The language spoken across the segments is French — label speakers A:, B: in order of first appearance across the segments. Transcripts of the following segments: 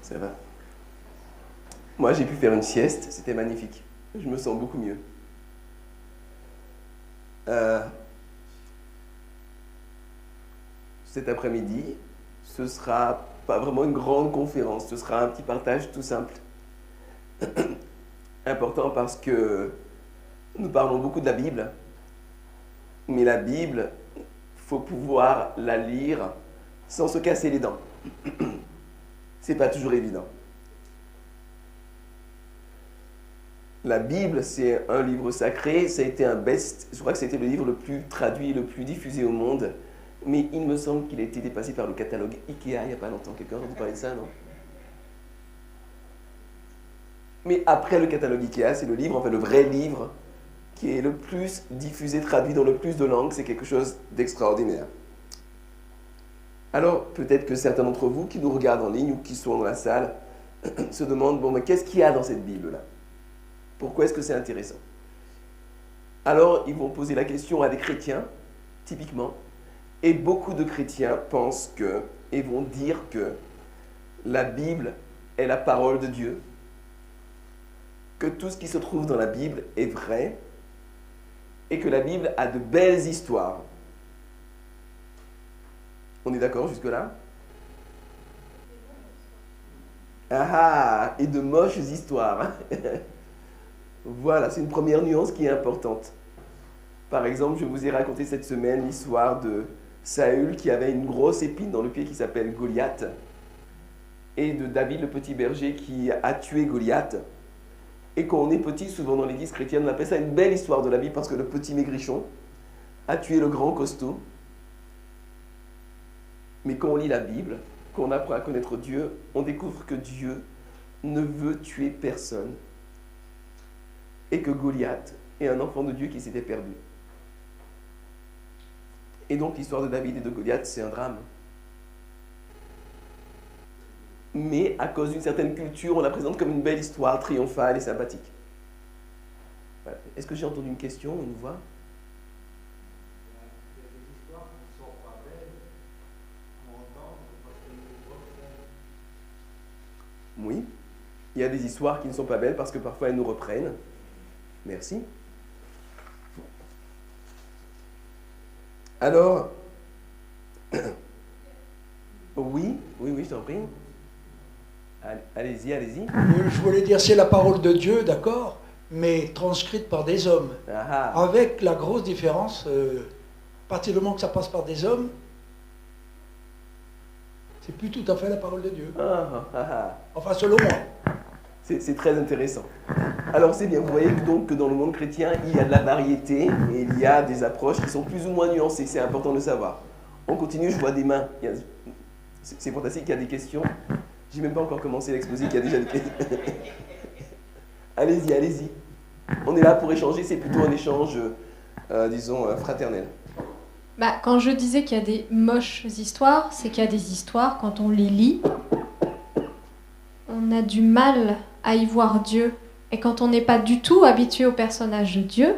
A: Ça va. Moi, j'ai pu faire une sieste, c'était magnifique. Je me sens beaucoup mieux. Cet après-midi, ce sera pas vraiment une grande conférence, ce sera un petit partage tout simple. Important parce que nous parlons beaucoup de la Bible, mais la Bible, il faut pouvoir la lire sans se casser les dents. C'est pas toujours évident. La Bible, c'est un livre sacré, ça a été je crois que c'était le livre le plus traduit, le plus diffusé au monde, mais il me semble qu'il a été dépassé par le catalogue Ikea il n'y a pas longtemps. Quelqu'un a entendu parler de ça, non? Mais après le catalogue Ikea, c'est le livre, enfin le vrai livre, qui est le plus diffusé, traduit dans le plus de langues. C'est quelque chose d'extraordinaire. Alors, peut-être que certains d'entre vous qui nous regardent en ligne ou qui sont dans la salle se demandent, bon, mais qu'est-ce qu'il y a dans cette Bible-là? Pourquoi est-ce que c'est intéressant? Alors, ils vont poser la question à des chrétiens, typiquement, et beaucoup de chrétiens pensent que, et vont dire que la Bible est la parole de Dieu, que tout ce qui se trouve dans la Bible est vrai, et que la Bible a de belles histoires. On est d'accord jusque-là? Ah, et de moches histoires. Voilà, c'est une première nuance qui est importante. Par exemple, je vous ai raconté cette semaine l'histoire de Saül qui avait une grosse épine dans le pied qui s'appelle Goliath, et de David le petit berger qui a tué Goliath. Et quand on est petit, souvent dans l'église chrétienne, on appelle ça une belle histoire de la Bible parce que le petit maigrichon a tué le grand costaud. Mais quand on lit la Bible, quand on apprend à connaître Dieu, on découvre que Dieu ne veut tuer personne. Et que Goliath est un enfant de Dieu qui s'était perdu. Et donc l'histoire de David et de Goliath, c'est un drame. Mais à cause d'une certaine culture, on la présente comme une belle histoire triomphale et sympathique. Voilà. Est-ce que j'ai entendu une question, une voix? Oui, il y a des histoires qui ne sont pas belles parce que parfois elles nous reprennent. Merci. Alors, oui, je t'en prie. Allez-y.
B: Je voulais dire, c'est la parole de Dieu, d'accord, mais transcrite par des hommes. Avec la grosse différence, à partir du moment que ça passe par des hommes, c'est plus tout à fait la parole de Dieu. Enfin, selon moi.
A: C'est très intéressant. Alors c'est bien, vous voyez donc que dans le monde chrétien, il y a de la variété et il y a des approches qui sont plus ou moins nuancées, c'est important de le savoir. On continue, je vois des mains. C'est fantastique, il y a des questions. J'ai même pas encore commencé l'exposé, il y a déjà des questions. Allez-y. On est là pour échanger, c'est plutôt un échange, disons, fraternel.
C: Quand je disais qu'il y a des moches histoires, c'est qu'il y a des histoires, quand on les lit, on a du mal à y voir Dieu. Et quand on n'est pas du tout habitué au personnage de Dieu,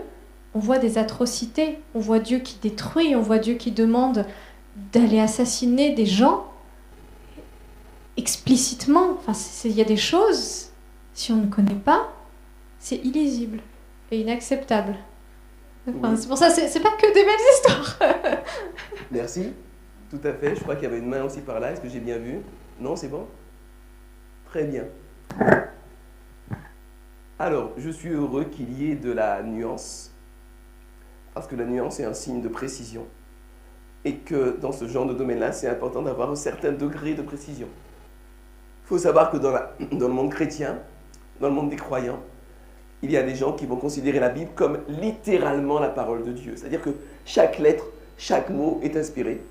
C: on voit des atrocités, on voit Dieu qui détruit, on voit Dieu qui demande d'aller assassiner des gens explicitement. Enfin, il y a des choses, si on ne connaît pas, c'est illisible et inacceptable. Enfin, oui. C'est pour ça, c'est pas que des belles histoires.
A: Merci, tout à fait. Je crois qu'il y avait une main aussi par là. Est-ce que j'ai bien vu? Non, c'est bon? Très bien. Alors, je suis heureux qu'il y ait de la nuance, parce que la nuance est un signe de précision, et que dans ce genre de domaine-là, c'est important d'avoir un certain degré de précision. Il faut savoir que dans le monde chrétien, dans le monde des croyants, il y a des gens qui vont considérer la Bible comme littéralement la parole de Dieu. C'est-à-dire que chaque lettre, chaque mot est inspiré.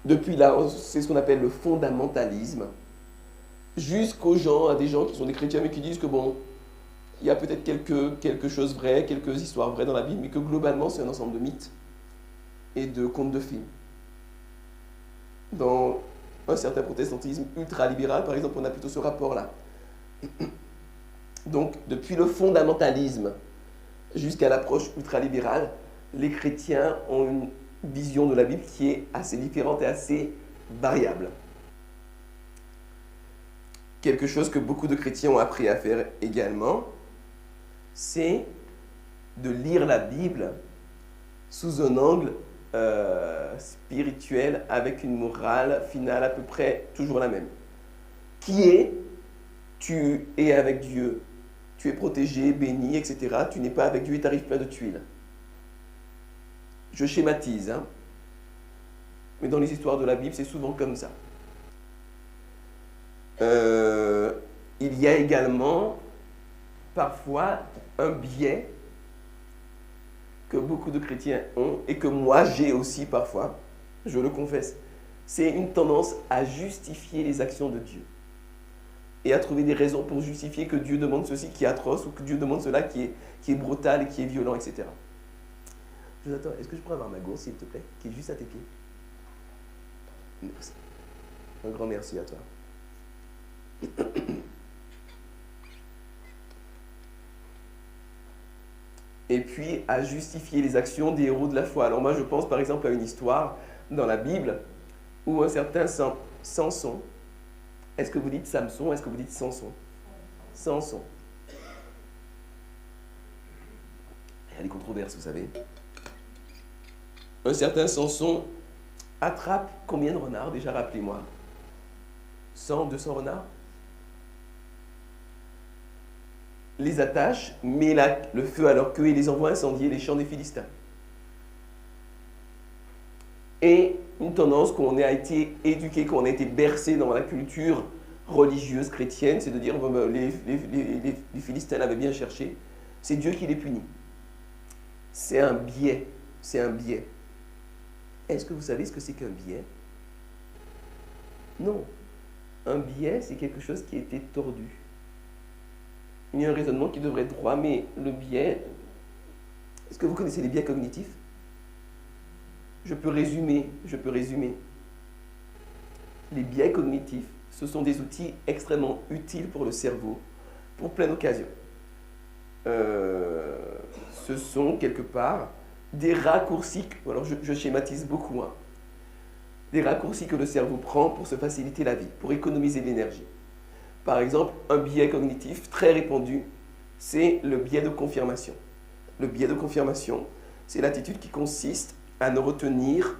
A: Depuis là, c'est ce qu'on appelle le fondamentalisme, jusqu'aux gens, à des gens qui sont des chrétiens mais qui disent que bon, il y a peut-être quelque chose vrai, quelques histoires vraies dans la Bible, mais que globalement c'est un ensemble de mythes et de contes de fées. Dans un certain protestantisme ultra-libéral, par exemple, on a plutôt ce rapport-là. Donc, depuis le fondamentalisme jusqu'à l'approche ultra-libérale, les chrétiens ont une vision de la Bible qui est assez différente et assez variable. Quelque chose que beaucoup de chrétiens ont appris à faire également, c'est de lire la Bible sous un angle spirituel avec une morale finale à peu près toujours la même. Qui est, tu es avec Dieu, tu es protégé, béni, etc. Tu n'es pas avec Dieu et t'arrives plein de tuiles. Je schématise, hein. Mais dans les histoires de la Bible, c'est souvent comme ça. Il y a également parfois un biais que beaucoup de chrétiens ont et que moi j'ai aussi parfois, je le confesse. C'est une tendance à justifier les actions de Dieu et à trouver des raisons pour justifier que Dieu demande ceci qui est atroce ou que Dieu demande cela qui est brutal et qui est violent, etc. Jonathan, est-ce que je pourrais avoir ma gourde, s'il te plaît, qui est juste à tes pieds? Merci. Un grand merci à toi. Et puis à justifier les actions des héros de la foi. Alors moi je pense par exemple à une histoire dans la Bible où un certain Samson, est-ce que vous dites Samson, est-ce que vous dites Samson? Samson. Il y a des controverses, vous savez. Un certain Samson attrape combien de renards déjà, rappelez-moi? 100, 200 renards? Les attache, met le feu à leur queue et les envoie incendier les champs des Philistins. Et une tendance qu'on a été éduqué, qu'on a été bercé dans la culture religieuse chrétienne, c'est de dire les Philistins l'avaient bien cherché, c'est Dieu qui les punit. C'est un biais, c'est un biais. Est-ce que vous savez ce que c'est qu'un biais? Non. Un biais, c'est quelque chose qui a été tordu. Il y a un raisonnement qui devrait être droit, mais le biais... Est-ce que vous connaissez les biais cognitifs? Je peux résumer. Les biais cognitifs, ce sont des outils extrêmement utiles pour le cerveau, pour plein d'occasions. Ce sont, quelque part, des raccourcis, alors je schématise beaucoup, hein, des raccourcis que le cerveau prend pour se faciliter la vie, pour économiser de l'énergie. Par exemple, un biais cognitif très répandu, c'est le biais de confirmation. Le biais de confirmation, c'est l'attitude qui consiste à ne retenir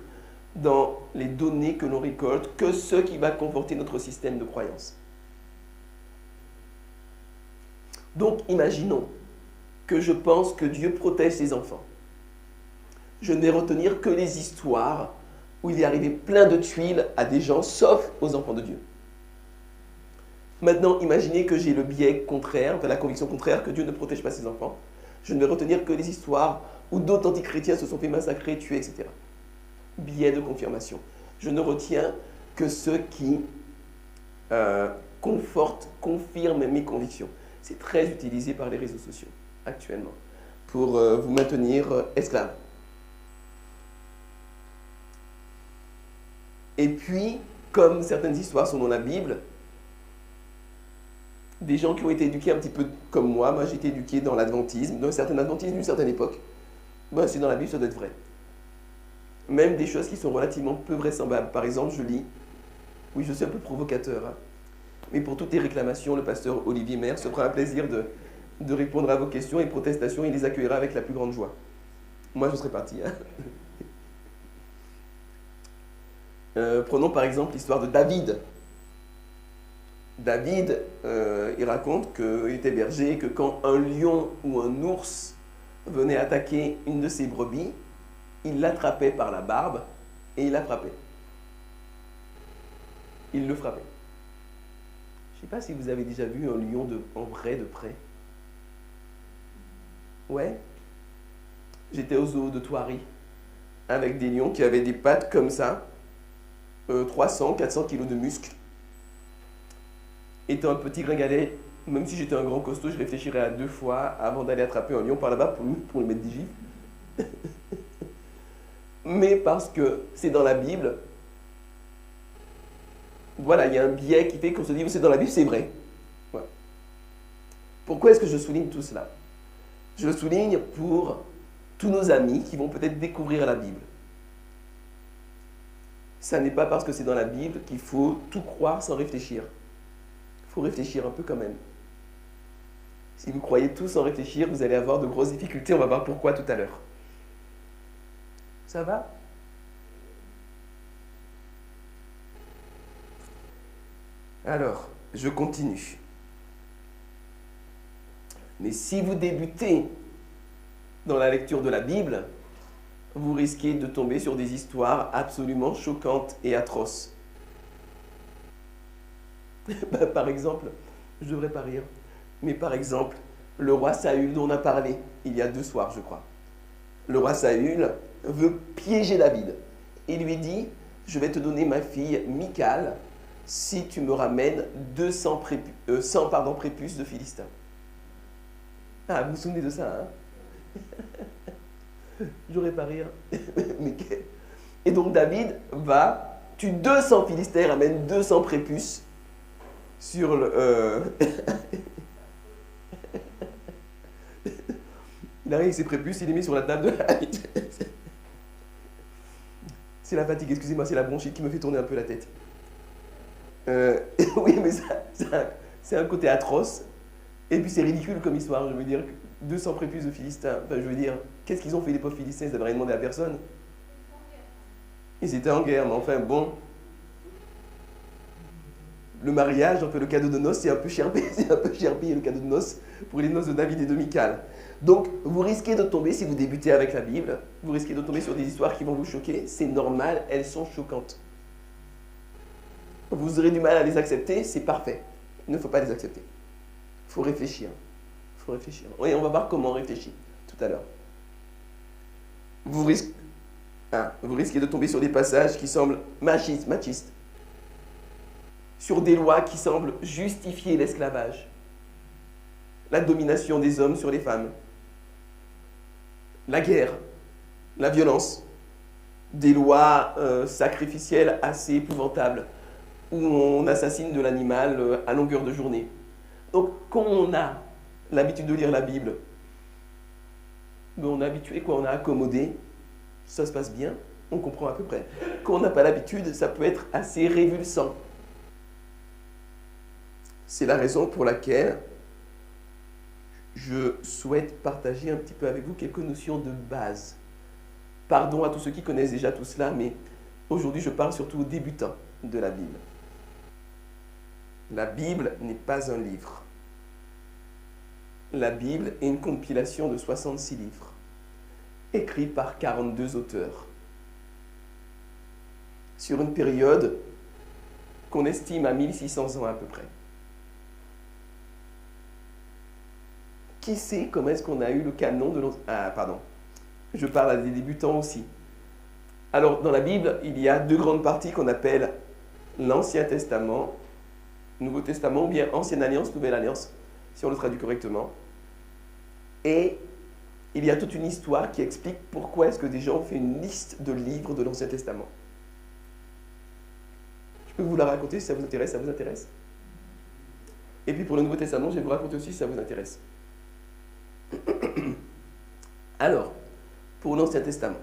A: dans les données que l'on récolte que ce qui va conforter notre système de croyance. Donc, imaginons que je pense que Dieu protège ses enfants. Je ne vais retenir que les histoires où il est arrivé plein de tuiles à des gens, sauf aux enfants de Dieu. Maintenant, imaginez que j'ai le biais contraire, enfin la conviction contraire que Dieu ne protège pas ses enfants. Je ne vais retenir que les histoires où d'authentiques chrétiens se sont fait massacrer, tuer, etc. Biais de confirmation. Je ne retiens que ceux qui confortent, confirment mes convictions. C'est très utilisé par les réseaux sociaux actuellement pour vous maintenir esclave. Et puis, comme certaines histoires sont dans la Bible, des gens qui ont été éduqués un petit peu comme moi j'ai été éduqué dans l'adventisme, dans un certain adventisme d'une certaine époque, c'est dans la Bible, ça doit être vrai. Même des choses qui sont relativement peu vraisemblables. Par exemple, je lis, oui je suis un peu provocateur, hein, mais pour toutes les réclamations, le pasteur Olivier Maire se prend un plaisir de répondre à vos questions et protestations, il les accueillera avec la plus grande joie. Moi je serais parti. Hein. Prenons par exemple l'histoire de David. David, il raconte qu'il était berger et que quand un lion ou un ours venait attaquer une de ses brebis, il l'attrapait par la barbe et il la frappait. Il le frappait. Je ne sais pas si vous avez déjà vu un lion en vrai de près. Ouais. J'étais au zoo de Thoiry avec des lions qui avaient des pattes comme ça, 300, 400 kilos de muscles. Étant un petit gringalet, même si j'étais un grand costaud, je réfléchirais à 2 fois avant d'aller attraper un lion par là-bas pour lui mettre des gifles. Mais parce que c'est dans la Bible, voilà, il y a un biais qui fait qu'on se dit c'est dans la Bible, c'est vrai. Voilà. Pourquoi est-ce que je souligne tout cela? Je le souligne pour tous nos amis qui vont peut-être découvrir la Bible. Ça n'est pas parce que c'est dans la Bible qu'il faut tout croire sans réfléchir. Il faut réfléchir un peu quand même. Si vous croyez tout sans réfléchir, vous allez avoir de grosses difficultés. On va voir pourquoi tout à l'heure. Ça va ? Alors, je continue. Mais si vous débutez dans la lecture de la Bible, vous risquez de tomber sur des histoires absolument choquantes et atroces. Par exemple, je ne devrais pas rire, mais par exemple, le roi Saül dont on a parlé il y a 2 soirs, je crois. Le roi Saül veut piéger David. Il lui dit, je vais te donner ma fille Michal si tu me ramènes 100 prépuces de Philistins. Ah, vous vous souvenez de ça, hein? J'aurais pas rire. Et donc David tue 200 Philistins, amène 200 prépuces sur le... Il arrive avec ses prépuces, il les met sur la table de David. C'est la fatigue, excusez-moi, c'est la bronchite qui me fait tourner un peu la tête. Oui, mais c'est un côté atroce. Et puis c'est ridicule comme histoire, je veux dire, 200 prépuces de Philistins. Enfin, je veux dire, qu'est-ce qu'ils ont fait les pauvres Philistins? Ils n'avaient rien demandé à personne. Ils étaient en guerre, mais enfin bon. Le mariage, enfin le cadeau de noces, c'est un peu cher payé le cadeau de noces pour les noces de David et de Michal. Donc vous risquez de tomber, si vous débutez avec la Bible, vous risquez de tomber sur des histoires qui vont vous choquer. C'est normal, elles sont choquantes. Vous aurez du mal à les accepter, c'est parfait. Il ne faut pas les accepter. Il faut réfléchir. Oui, on va voir comment on réfléchit tout à l'heure. Vous risquez de tomber sur des passages qui semblent machistes. Sur des lois qui semblent justifier l'esclavage. La domination des hommes sur les femmes. La guerre. La violence. Des lois sacrificielles assez épouvantables où on assassine de l'animal à longueur de journée. Donc, quand on a l'habitude de lire la Bible, on est habitué, on a accommodé, ça se passe bien, on comprend à peu près. Quand on n'a pas l'habitude, ça peut être assez révulsant. C'est la raison pour laquelle je souhaite partager un petit peu avec vous quelques notions de base. Pardon à tous ceux qui connaissent déjà tout cela, mais aujourd'hui je parle surtout aux débutants de la Bible. La Bible n'est pas un livre. La Bible est une compilation de 66 livres, écrits par 42 auteurs, sur une période qu'on estime à 1600 ans à peu près. Qui sait comment est-ce qu'on a eu le canon de l'Ancien... Ah, pardon. Je parle à des débutants aussi. Alors, dans la Bible, il y a 2 grandes parties qu'on appelle l'Ancien Testament, Nouveau Testament, ou bien Ancienne Alliance, Nouvelle Alliance, si on le traduit correctement. Et il y a toute une histoire qui explique pourquoi est-ce que des gens ont fait une liste de livres de l'Ancien Testament. Je peux vous la raconter si ça vous intéresse, Et puis pour le Nouveau Testament, je vais vous raconter aussi si ça vous intéresse. Alors, pour l'Ancien Testament,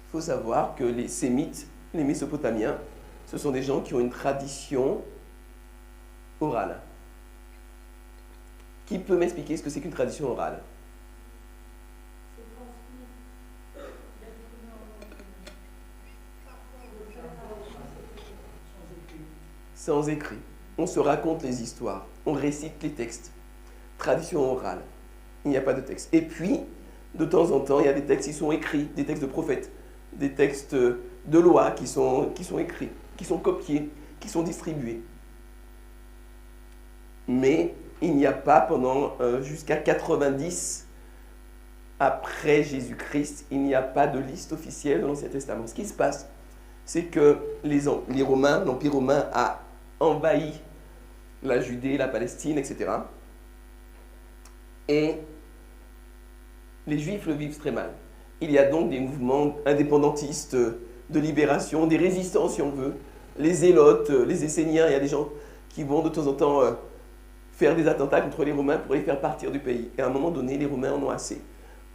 A: il faut savoir que les Sémites, les Mésopotamiens, ce sont des gens qui ont une tradition orale. Qui peut m'expliquer ce que c'est qu'une tradition orale? Sans écrit. On se raconte les histoires, on récite les textes. Tradition orale. Il n'y a pas de texte. Et puis, de temps en temps, il y a des textes qui sont écrits, des textes de prophètes, des textes de loi qui sont écrits, qui sont copiés, qui sont distribués. Mais il n'y a pas pendant jusqu'à 90 après Jésus-Christ, il n'y a pas de liste officielle de l'Ancien Testament. Ce qui se passe, c'est que les Romains, l'Empire romain a envahi la Judée, la Palestine, etc. Et les Juifs le vivent très mal. Il y a donc des mouvements indépendantistes de libération, des résistants si on veut, les Zélotes, les Esséniens, il y a des gens qui vont de temps en temps faire des attentats contre les Romains pour les faire partir du pays. Et à un moment donné, les Romains en ont assez.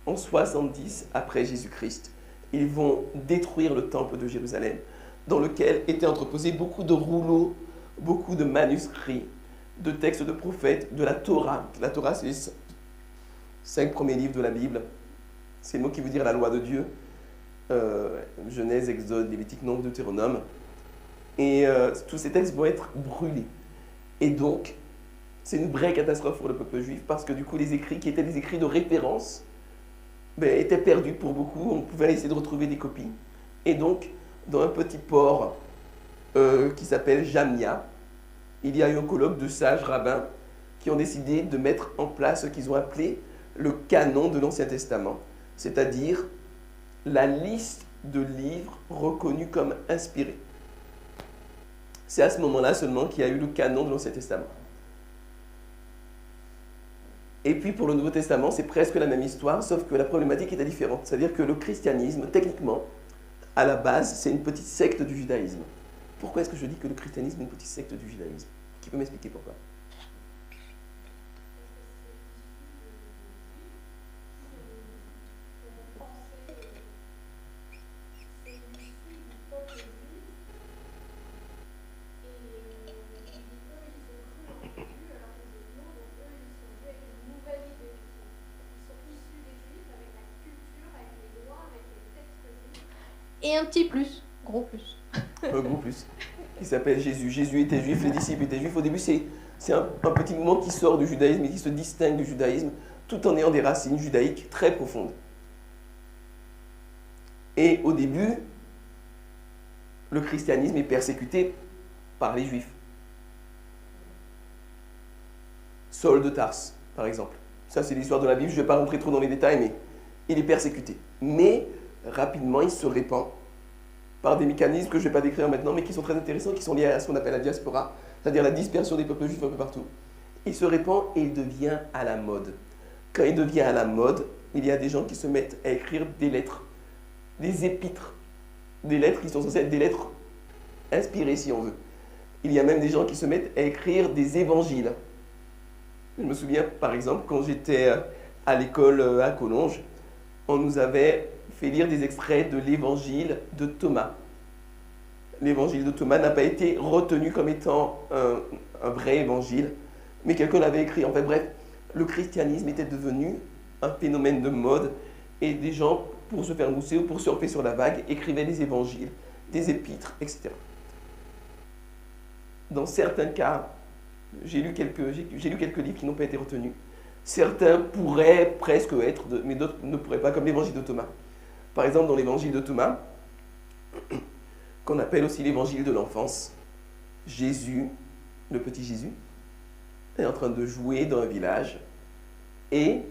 A: En 70 après Jésus-Christ, ils vont détruire le temple de Jérusalem, dans lequel étaient entreposés beaucoup de rouleaux, beaucoup de manuscrits, de textes de prophètes, de la Torah. La Torah, c'est les 5 premiers livres de la Bible. C'est le mot qui veut dire la loi de Dieu. Genèse, Exode, Lévitique, Nombre, Deutéronome. Et tous ces textes vont être brûlés. Et donc, c'est une vraie catastrophe pour le peuple juif, parce que du coup, les écrits qui étaient des écrits de référence étaient perdus pour beaucoup. On pouvait essayer de retrouver des copies. Et donc, dans un petit port qui s'appelle Jamnia, il y a eu un colloque de sages rabbins qui ont décidé de mettre en place ce qu'ils ont appelé le canon de l'Ancien Testament, c'est-à-dire la liste de livres reconnus comme inspirés. C'est à ce moment-là seulement qu'il y a eu le canon de l'Ancien Testament. Et puis pour le Nouveau Testament, c'est presque la même histoire, sauf que la problématique était différente. C'est-à-dire que le christianisme, techniquement, à la base, c'est une petite secte du judaïsme. Pourquoi est-ce que je dis que le christianisme est une petite secte du judaïsme? Qui peut m'expliquer pourquoi?
C: Et un petit plus, gros plus.
A: Un gros plus, qui s'appelle Jésus. Jésus était juif, les disciples étaient juifs. Au début, c'est un petit mouvement qui sort du judaïsme et qui se distingue du judaïsme, tout en ayant des racines judaïques très profondes. Et au début, le christianisme est persécuté par les juifs. Saul de Tarse, par exemple. Ça, c'est l'histoire de la Bible, je ne vais pas rentrer trop dans les détails, mais il est persécuté. Mais rapidement, il se répand par des mécanismes que je ne vais pas décrire maintenant, mais qui sont très intéressants, qui sont liés à ce qu'on appelle la diaspora, c'est-à-dire la dispersion des peuples juifs un peu partout. Il se répand et il devient à la mode. Quand il devient à la mode, il y a des gens qui se mettent à écrire des lettres, des épîtres, des lettres qui sont censées être des lettres inspirées, si on veut. Il y a même des gens qui se mettent à écrire des évangiles. Je me souviens, par exemple, quand j'étais à l'école à Collonges, on nous avait fait lire des extraits de l'évangile de Thomas. L'évangile de Thomas n'a pas été retenu comme étant un vrai évangile, mais quelqu'un l'avait écrit. En fait, bref, le christianisme était devenu un phénomène de mode, et des gens, pour se faire mousser ou pour surfer sur la vague, écrivaient des évangiles, des épîtres, etc. Dans certains cas, j'ai lu quelques livres qui n'ont pas été retenus. Certains pourraient presque être, mais d'autres ne pourraient pas, comme l'évangile de Thomas. Par exemple, dans l'évangile de Thomas, qu'on appelle aussi l'évangile de l'enfance, Jésus, le petit Jésus, est en train de jouer dans un village, et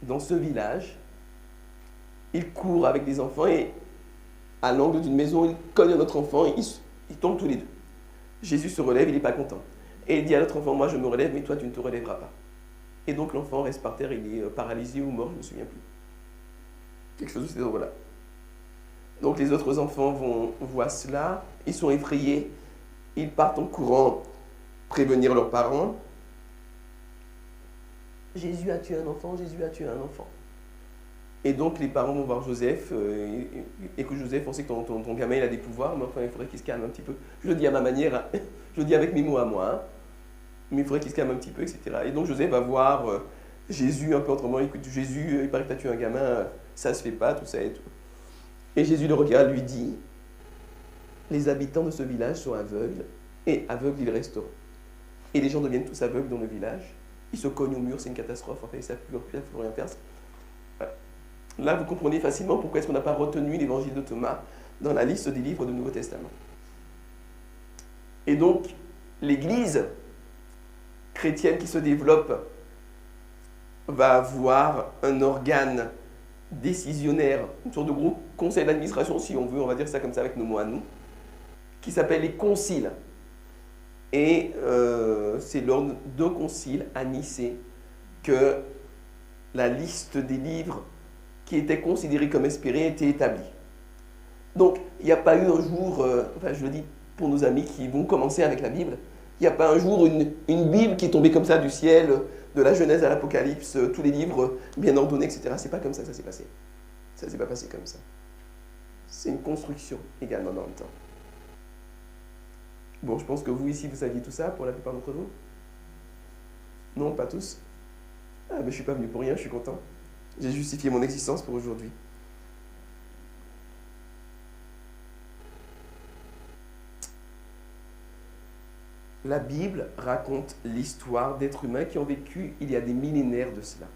A: dans ce village, il court avec des enfants, et à l'angle d'une maison, il cogne un autre enfant, et ils tombent tous les deux. Jésus se relève, il n'est pas content. Et il dit à l'autre enfant, moi je me relève, mais toi tu ne te relèveras pas. Et donc l'enfant reste par terre, il est paralysé ou mort, je ne me souviens plus. Quelque chose de cet ordre-là. Donc les autres enfants voient cela, ils sont effrayés, ils partent en courant prévenir leurs parents. Jésus a tué un enfant, Jésus a tué un enfant. Et donc les parents vont voir Joseph, écoute Joseph, on sait que ton gamin il a des pouvoirs, mais enfin il faudrait qu'il se calme un petit peu. Je le dis à ma manière, je le dis avec mes mots à moi, hein, mais il faudrait qu'il se calme un petit peu, etc. Et donc Joseph va voir Jésus un peu autrement, écoute Jésus, il paraît que tu as tué un gamin, ça se fait pas, tout ça et tout. Et Jésus le regarde, lui dit, les habitants de ce village sont aveugles, et aveugles ils resteront. Et les gens deviennent tous aveugles dans le village, ils se cognent au mur, c'est une catastrophe, enfin ils ne savent plus rien faire. Voilà. Là, vous comprenez facilement pourquoi est-ce qu'on n'a pas retenu l'évangile de Thomas dans la liste des livres du Nouveau Testament. Et donc, l'Église chrétienne qui se développe va avoir un organe décisionnaire, une sorte de gros conseil d'administration, si on veut, on va dire ça comme ça avec nos mots à nous, qui s'appelle les conciles. Et c'est lors d'un concile à Nicée que la liste des livres qui étaient considérés comme inspirés était établie. Donc, il n'y a pas eu un jour, enfin je le dis pour nos amis qui vont commencer avec la Bible, il n'y a pas un jour une Bible qui est tombée comme ça du ciel, de la Genèse à l'Apocalypse, tous les livres bien ordonnés, etc. C'est pas comme ça que ça s'est passé. Ça ne s'est pas passé comme ça. C'est une construction également dans le temps. Bon, je pense que vous ici, vous saviez tout ça pour la plupart d'entre vous? Non, pas tous? Ah, mais je ne suis pas venu pour rien, je suis content. J'ai justifié mon existence pour aujourd'hui. La Bible raconte l'histoire d'êtres humains qui ont vécu il y a des millénaires de cela,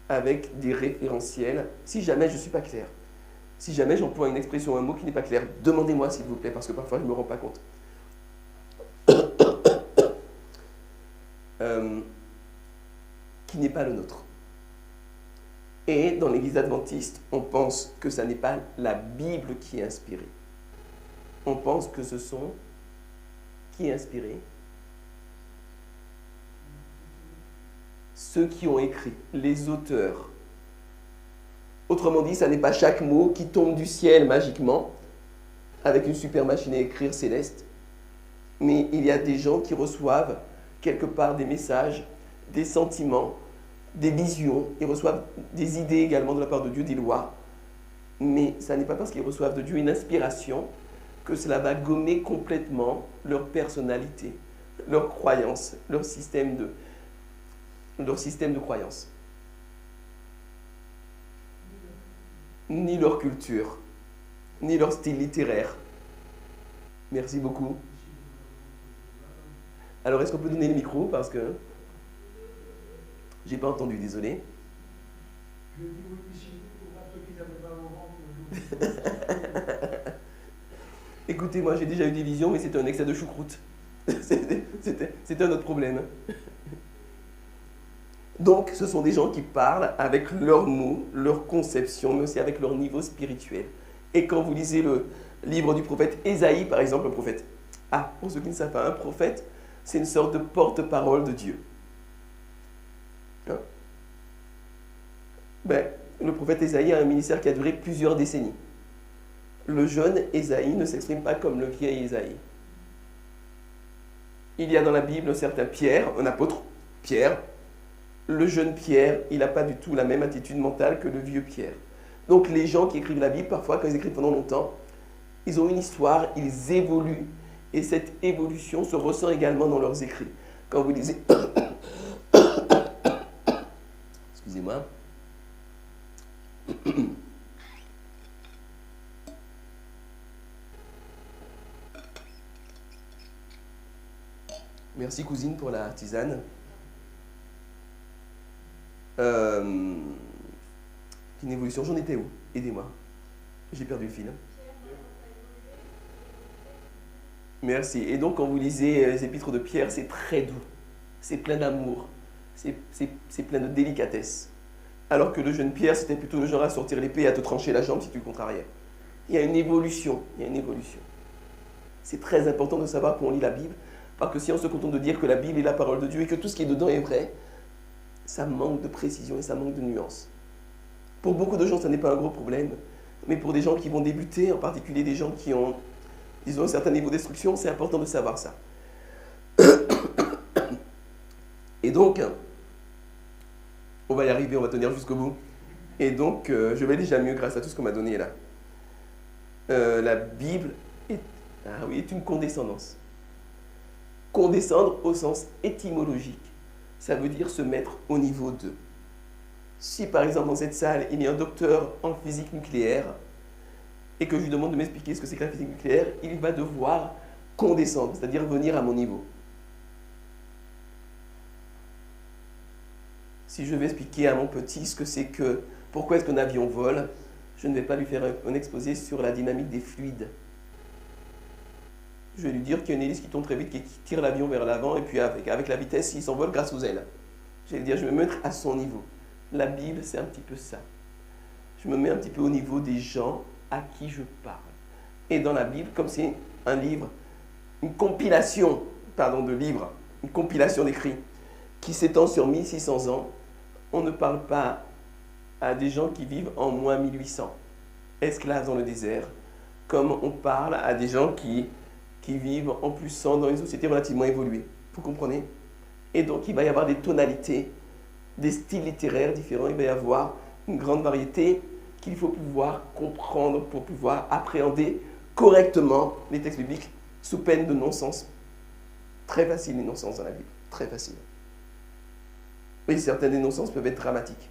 A: avec des référentiels. Si jamais je ne suis pas clair, si jamais j'emploie une expression ou un mot qui n'est pas clair, demandez-moi s'il vous plaît, parce que parfois je ne me rends pas compte. Qui n'est pas le nôtre. Et dans l'Église adventiste, on pense que ça n'est pas la Bible qui est inspirée. On pense que ce sont... Qui est inspiré? Ceux qui ont écrit, les auteurs. Autrement dit, ça n'est pas chaque mot qui tombe du ciel magiquement, avec une super machine à écrire céleste, mais il y a des gens qui reçoivent quelque part des messages, des sentiments, des visions, ils reçoivent des idées également de la part de Dieu, des lois, mais ça n'est pas parce qu'ils reçoivent de Dieu une inspiration que cela va gommer complètement leur personnalité, leur croyance, leur système de croyance. Ni leur culture, ni leur style littéraire. Merci beaucoup. Alors, est-ce qu'on peut donner le micro parce que j'ai pas entendu, désolé. Je dis oui, pour ceux qui n'avaient pas au Écoutez, moi j'ai déjà eu des visions, mais c'était un excès de choucroute. C'était un autre problème. Donc, ce sont des gens qui parlent avec leurs mots, leur conception, mais aussi avec leur niveau spirituel. Et quand vous lisez le livre du prophète Ésaïe, par exemple, un prophète. Ah, pour ceux qui ne savent pas, un prophète, c'est une sorte de porte-parole de Dieu. Hein? Le prophète Ésaïe a un ministère qui a duré plusieurs décennies. Le jeune Ésaïe ne s'exprime pas comme le vieil Ésaïe. Il y a dans la Bible un certain Pierre, un apôtre, Pierre. Le jeune Pierre, il n'a pas du tout la même attitude mentale que le vieux Pierre. Donc les gens qui écrivent la Bible, parfois, quand ils écrivent pendant longtemps, ils ont une histoire, ils évoluent. Et cette évolution se ressent également dans leurs écrits. Quand vous lisez... Excusez-moi. Merci cousine pour la tisane. Une évolution, j'en étais où? Aidez-moi. J'ai perdu le fil. Merci. Et donc quand vous lisez les épîtres de Pierre, c'est très doux. C'est plein d'amour. C'est plein de délicatesse. Alors que le jeune Pierre, c'était plutôt le genre à sortir l'épée et à te trancher la jambe si tu le contrariais. Il y a une évolution. Il y a une évolution. C'est très important de savoir quand on lit la Bible, parce que si on se contente de dire que la Bible est la parole de Dieu et que tout ce qui est dedans est vrai, ça manque de précision et ça manque de nuance. Pour beaucoup de gens, ça n'est pas un gros problème, mais pour des gens qui vont débuter, en particulier des gens qui ont, disons, un certain niveau d'instruction, c'est important de savoir ça. Et donc, on va y arriver, on va tenir jusqu'au bout. Et donc, je vais déjà mieux grâce à tout ce qu'on m'a donné là. La Bible est une condescendance. Condescendre au sens étymologique, ça veut dire se mettre au niveau de. Si par exemple dans cette salle, il y a un docteur en physique nucléaire et que je lui demande de m'expliquer ce que c'est que la physique nucléaire, il va devoir condescendre, c'est-à-dire venir à mon niveau. Si je vais expliquer à mon petit ce que c'est que, pourquoi est-ce qu'un avion vole, je ne vais pas lui faire un exposé sur la dynamique des fluides. Je vais lui dire qu'il y a une hélice qui tombe très vite, qui tire l'avion vers l'avant, et puis avec la vitesse, il s'envole grâce aux ailes. Je vais lui dire, je vais me mettre à son niveau. La Bible, c'est un petit peu ça. Je me mets un petit peu au niveau des gens à qui je parle. Et dans la Bible, comme c'est un livre, une compilation de livres, une compilation d'écrits, qui s'étend sur 1600 ans, on ne parle pas à des gens qui vivent en moins 1800, esclaves dans le désert, comme on parle à des gens qui vivent en plus 100 dans une société relativement évoluée. Vous comprenez? Et donc, il va y avoir des tonalités, des styles littéraires différents. Il va y avoir une grande variété qu'il faut pouvoir comprendre pour pouvoir appréhender correctement les textes bibliques sous peine de non-sens. Très facile les non-sens dans la Bible, très facile. Et certains des non-sens peuvent être dramatiques.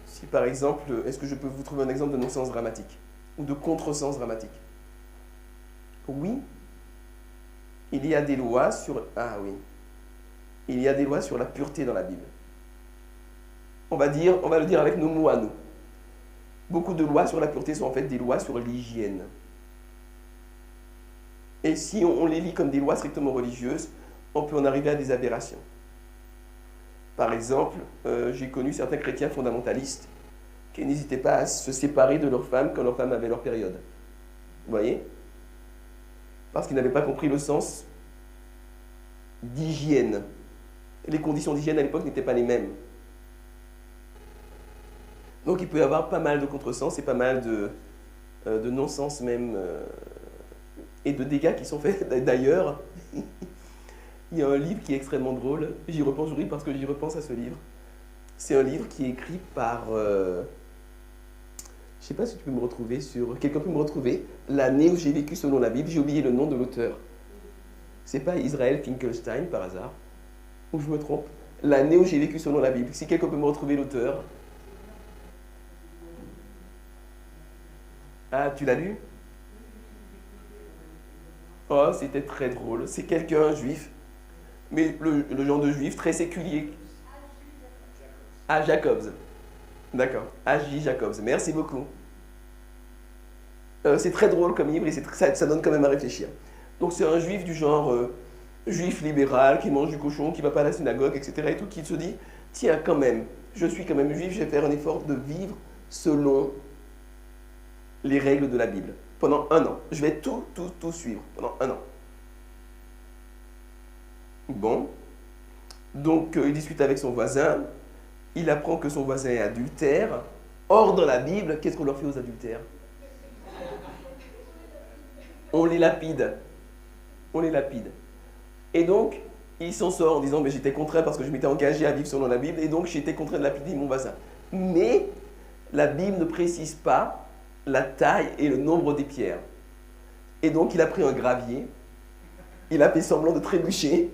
A: Si par exemple, est-ce que je peux vous trouver un exemple de non-sens dramatique ou de contresens dramatique? Oui, il y a des lois sur... Ah oui, il y a des lois sur la pureté dans la Bible. On va le dire avec nos mots à nous. Beaucoup de lois sur la pureté sont en fait des lois sur l'hygiène. Et si on les lit comme des lois strictement religieuses, on peut en arriver à des aberrations. Par exemple, j'ai connu certains chrétiens fondamentalistes qui n'hésitaient pas à se séparer de leurs femmes quand leurs femmes avaient leur période. Vous voyez? Parce qu'ils n'avaient pas compris le sens d'hygiène. Les conditions d'hygiène à l'époque n'étaient pas les mêmes. Donc il peut y avoir pas mal de contresens et pas mal de non-sens même, et de dégâts qui sont faits. D'ailleurs, il y a un livre qui est extrêmement drôle. J'y repense, je ris parce que j'y repense à ce livre. C'est un livre qui est écrit par... je ne sais pas si tu peux me retrouver sur... Quelqu'un peut me retrouver l'année où j'ai vécu selon la Bible. J'ai oublié le nom de l'auteur. C'est pas Israël Finkelstein par hasard? Ou je me trompe? L'année où j'ai vécu selon la Bible. Si quelqu'un peut me retrouver l'auteur... Ah, tu l'as lu? Oh, c'était très drôle. C'est quelqu'un juif, mais le genre de juif très séculier. Ah, Jacobs. D'accord. H.J. Jacobs. Merci beaucoup. C'est très drôle comme livre et ça donne quand même à réfléchir. Donc c'est un juif du genre juif libéral qui mange du cochon, qui ne va pas à la synagogue, etc. et tout, qui se dit, tiens quand même, je suis quand même juif, je vais faire un effort de vivre selon les règles de la Bible. Pendant 1 an. Je vais tout suivre pendant 1 an. Bon. Donc, il discute avec son voisin. Il apprend que son voisin est adultère. Or, dans la Bible, qu'est-ce qu'on leur fait aux adultères? On les lapide. On les lapide. Et donc, il s'en sort en disant, mais j'étais contraint parce que je m'étais engagé à vivre selon la Bible, et donc j'étais contraint de lapider mon voisin. Mais, la Bible ne précise pas la taille et le nombre des pierres. Et donc, il a pris un gravier, il a fait semblant de trébucher,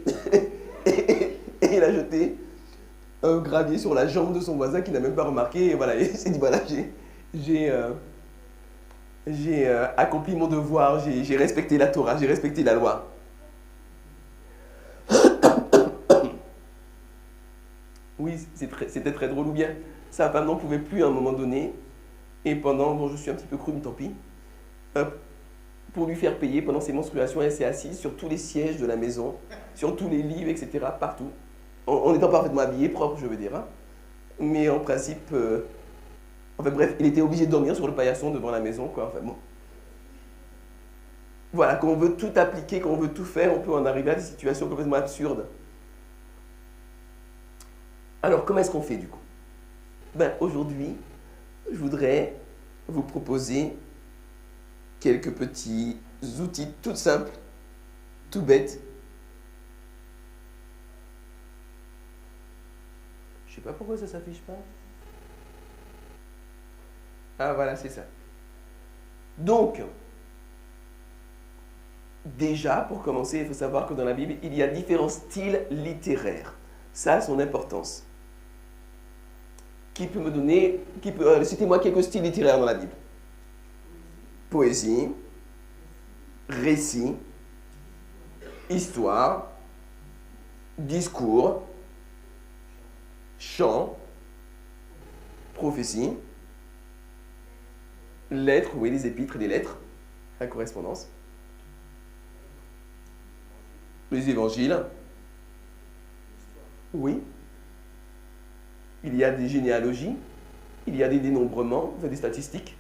A: et il a jeté un gravier sur la jambe de son voisin qui n'a même pas remarqué, et voilà, il s'est dit, voilà, j'ai accompli mon devoir, j'ai respecté la Torah, j'ai respecté la loi. Oui, c'était très drôle, ou bien sa femme n'en pouvait plus à un moment donné, et pendant, bon je suis un petit peu cru, mais tant pis, pour lui faire payer pendant ses menstruations, elle s'est assise sur tous les sièges de la maison, sur tous les livres, etc., partout, en étant parfaitement habillé, propre je veux dire, hein. Mais en principe, enfin bref, il était obligé de dormir sur le paillasson devant la maison, quoi, enfin bon. Voilà, quand on veut tout appliquer, quand on veut tout faire, on peut en arriver à des situations complètement absurdes. Alors, comment est-ce qu'on fait du coup? Ben, aujourd'hui, je voudrais vous proposer quelques petits outils tout simples, tout bêtes. Je sais pas pourquoi ça s'affiche pas. Ah voilà, c'est ça. Donc, déjà, pour commencer, il faut savoir que dans la Bible, il y a différents styles littéraires. Ça a son importance. Qui peut me donner, citez-moi quelques styles littéraires dans la Bible? Poésie, récit, histoire, discours, chant, prophétie, lettres, oui, les épîtres et les lettres, la correspondance, les évangiles, oui. Il y a des généalogies, il y a des dénombrements, enfin des statistiques,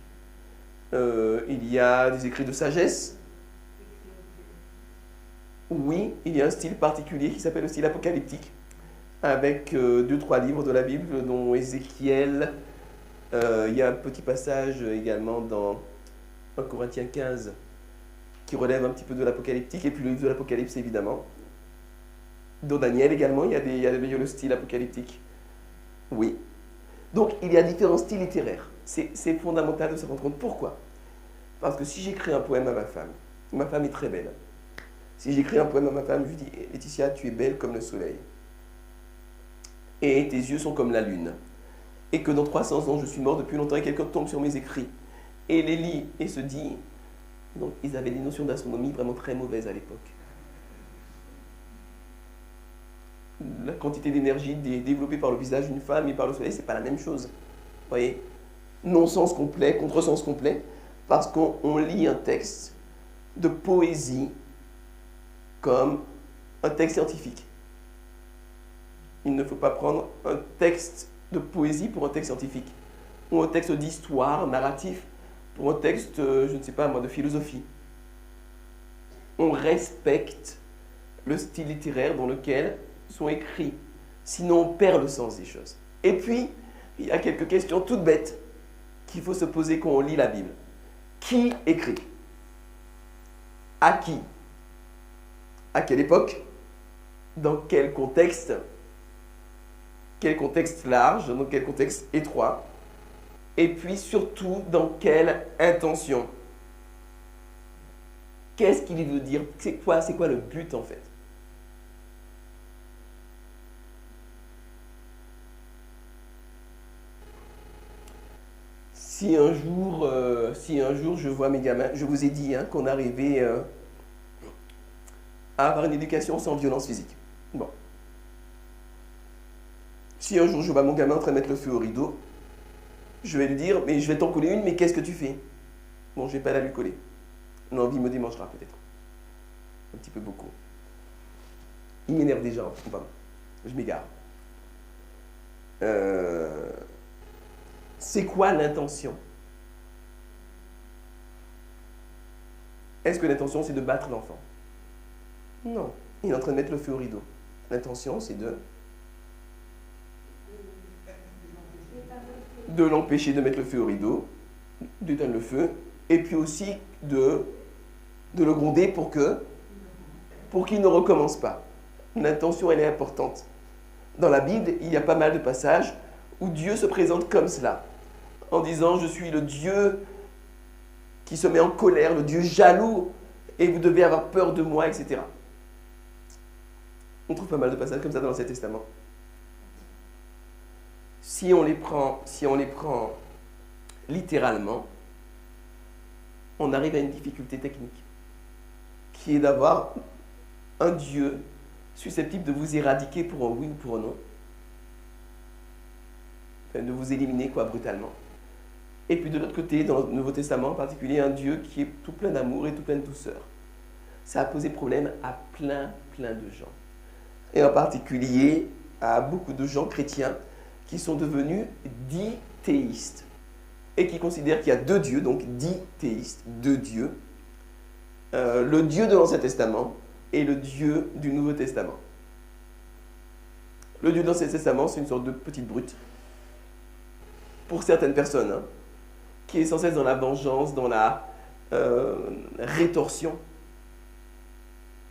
A: il y a des écrits de sagesse. Oui, il y a un style particulier qui s'appelle le style apocalyptique, avec 2-3 livres de la Bible, dont Ézéchiel. Il y a un petit passage également dans 1 Corinthiens 15 qui relève un petit peu de l'apocalyptique, et puis le livre de l'Apocalypse évidemment. Dans Daniel également, il y a le style apocalyptique. Oui. Donc, il y a différents styles littéraires. C'est fondamental de se rendre compte. Pourquoi? Parce que si j'écris un poème à ma femme est très belle. Si j'écris un poème à ma femme, je lui dis « Laetitia, tu es belle comme le soleil. Et tes yeux sont comme la lune. Et que dans 300 ans, je suis mort depuis longtemps et quelqu'un tombe sur mes écrits. » Et les lit et se dit... Donc, ils avaient des notions d'astronomie vraiment très mauvaises à l'époque. La quantité d'énergie développée par le visage d'une femme et par le soleil, c'est pas la même chose. Vous voyez? Non-sens complet, contresens complet, parce qu'on lit un texte de poésie comme un texte scientifique. Il ne faut pas prendre un texte de poésie pour un texte scientifique, ou un texte d'histoire, narratif, pour un texte, je ne sais pas moi, de philosophie. On respecte le style littéraire dans lequel sont écrits. Sinon, on perd le sens des choses. Et puis, il y a quelques questions toutes bêtes qu'il faut se poser quand on lit la Bible. Qui écrit? À qui? À quelle époque? Dans quel contexte? Quel contexte large? Dans quel contexte étroit? Et puis surtout, dans quelle intention? Qu'est-ce qu'il veut dire? C'est quoi le but en fait? Si un jour je vois mes gamins, je vous ai dit qu'on arrivait à avoir une éducation sans violence physique. Bon. Si un jour je vois mon gamin en train de mettre le feu au rideau, je vais lui dire, mais je vais t'en coller une, mais qu'est-ce que tu fais? Bon, je vais pas la lui coller. L'envie me démangera peut-être. Un petit peu beaucoup. Il m'énerve déjà, pardon. Je m'égare. C'est quoi l'intention? Est-ce que l'intention c'est de battre l'enfant? Non. Il est en train de mettre le feu au rideau. L'intention c'est de l'empêcher de mettre le feu au rideau, d'éteindre le feu, et puis aussi de le gronder pour qu'il ne recommence pas. L'intention, elle est importante. Dans la Bible, il y a pas mal de passages où Dieu se présente comme cela, en disant « Je suis le Dieu qui se met en colère, le Dieu jaloux, et vous devez avoir peur de moi, etc. » On trouve pas mal de passages comme ça dans l'Ancien Testament. Si on les prend littéralement, on arrive à une difficulté technique, qui est d'avoir un Dieu susceptible de vous éradiquer pour un oui ou pour un non, enfin, de vous éliminer brutalement. Et puis de l'autre côté, dans le Nouveau Testament en particulier, un Dieu qui est tout plein d'amour et tout plein de douceur. Ça a posé problème à plein de gens. Et en particulier à beaucoup de gens chrétiens qui sont devenus dits théistes et qui considèrent qu'il y a deux dieux, donc dits théistes, deux dieux. Le Dieu de l'Ancien Testament et le Dieu du Nouveau Testament. Le Dieu de l'Ancien Testament, c'est une sorte de petite brute, pour certaines personnes, qui est sans cesse dans la vengeance, dans la rétorsion,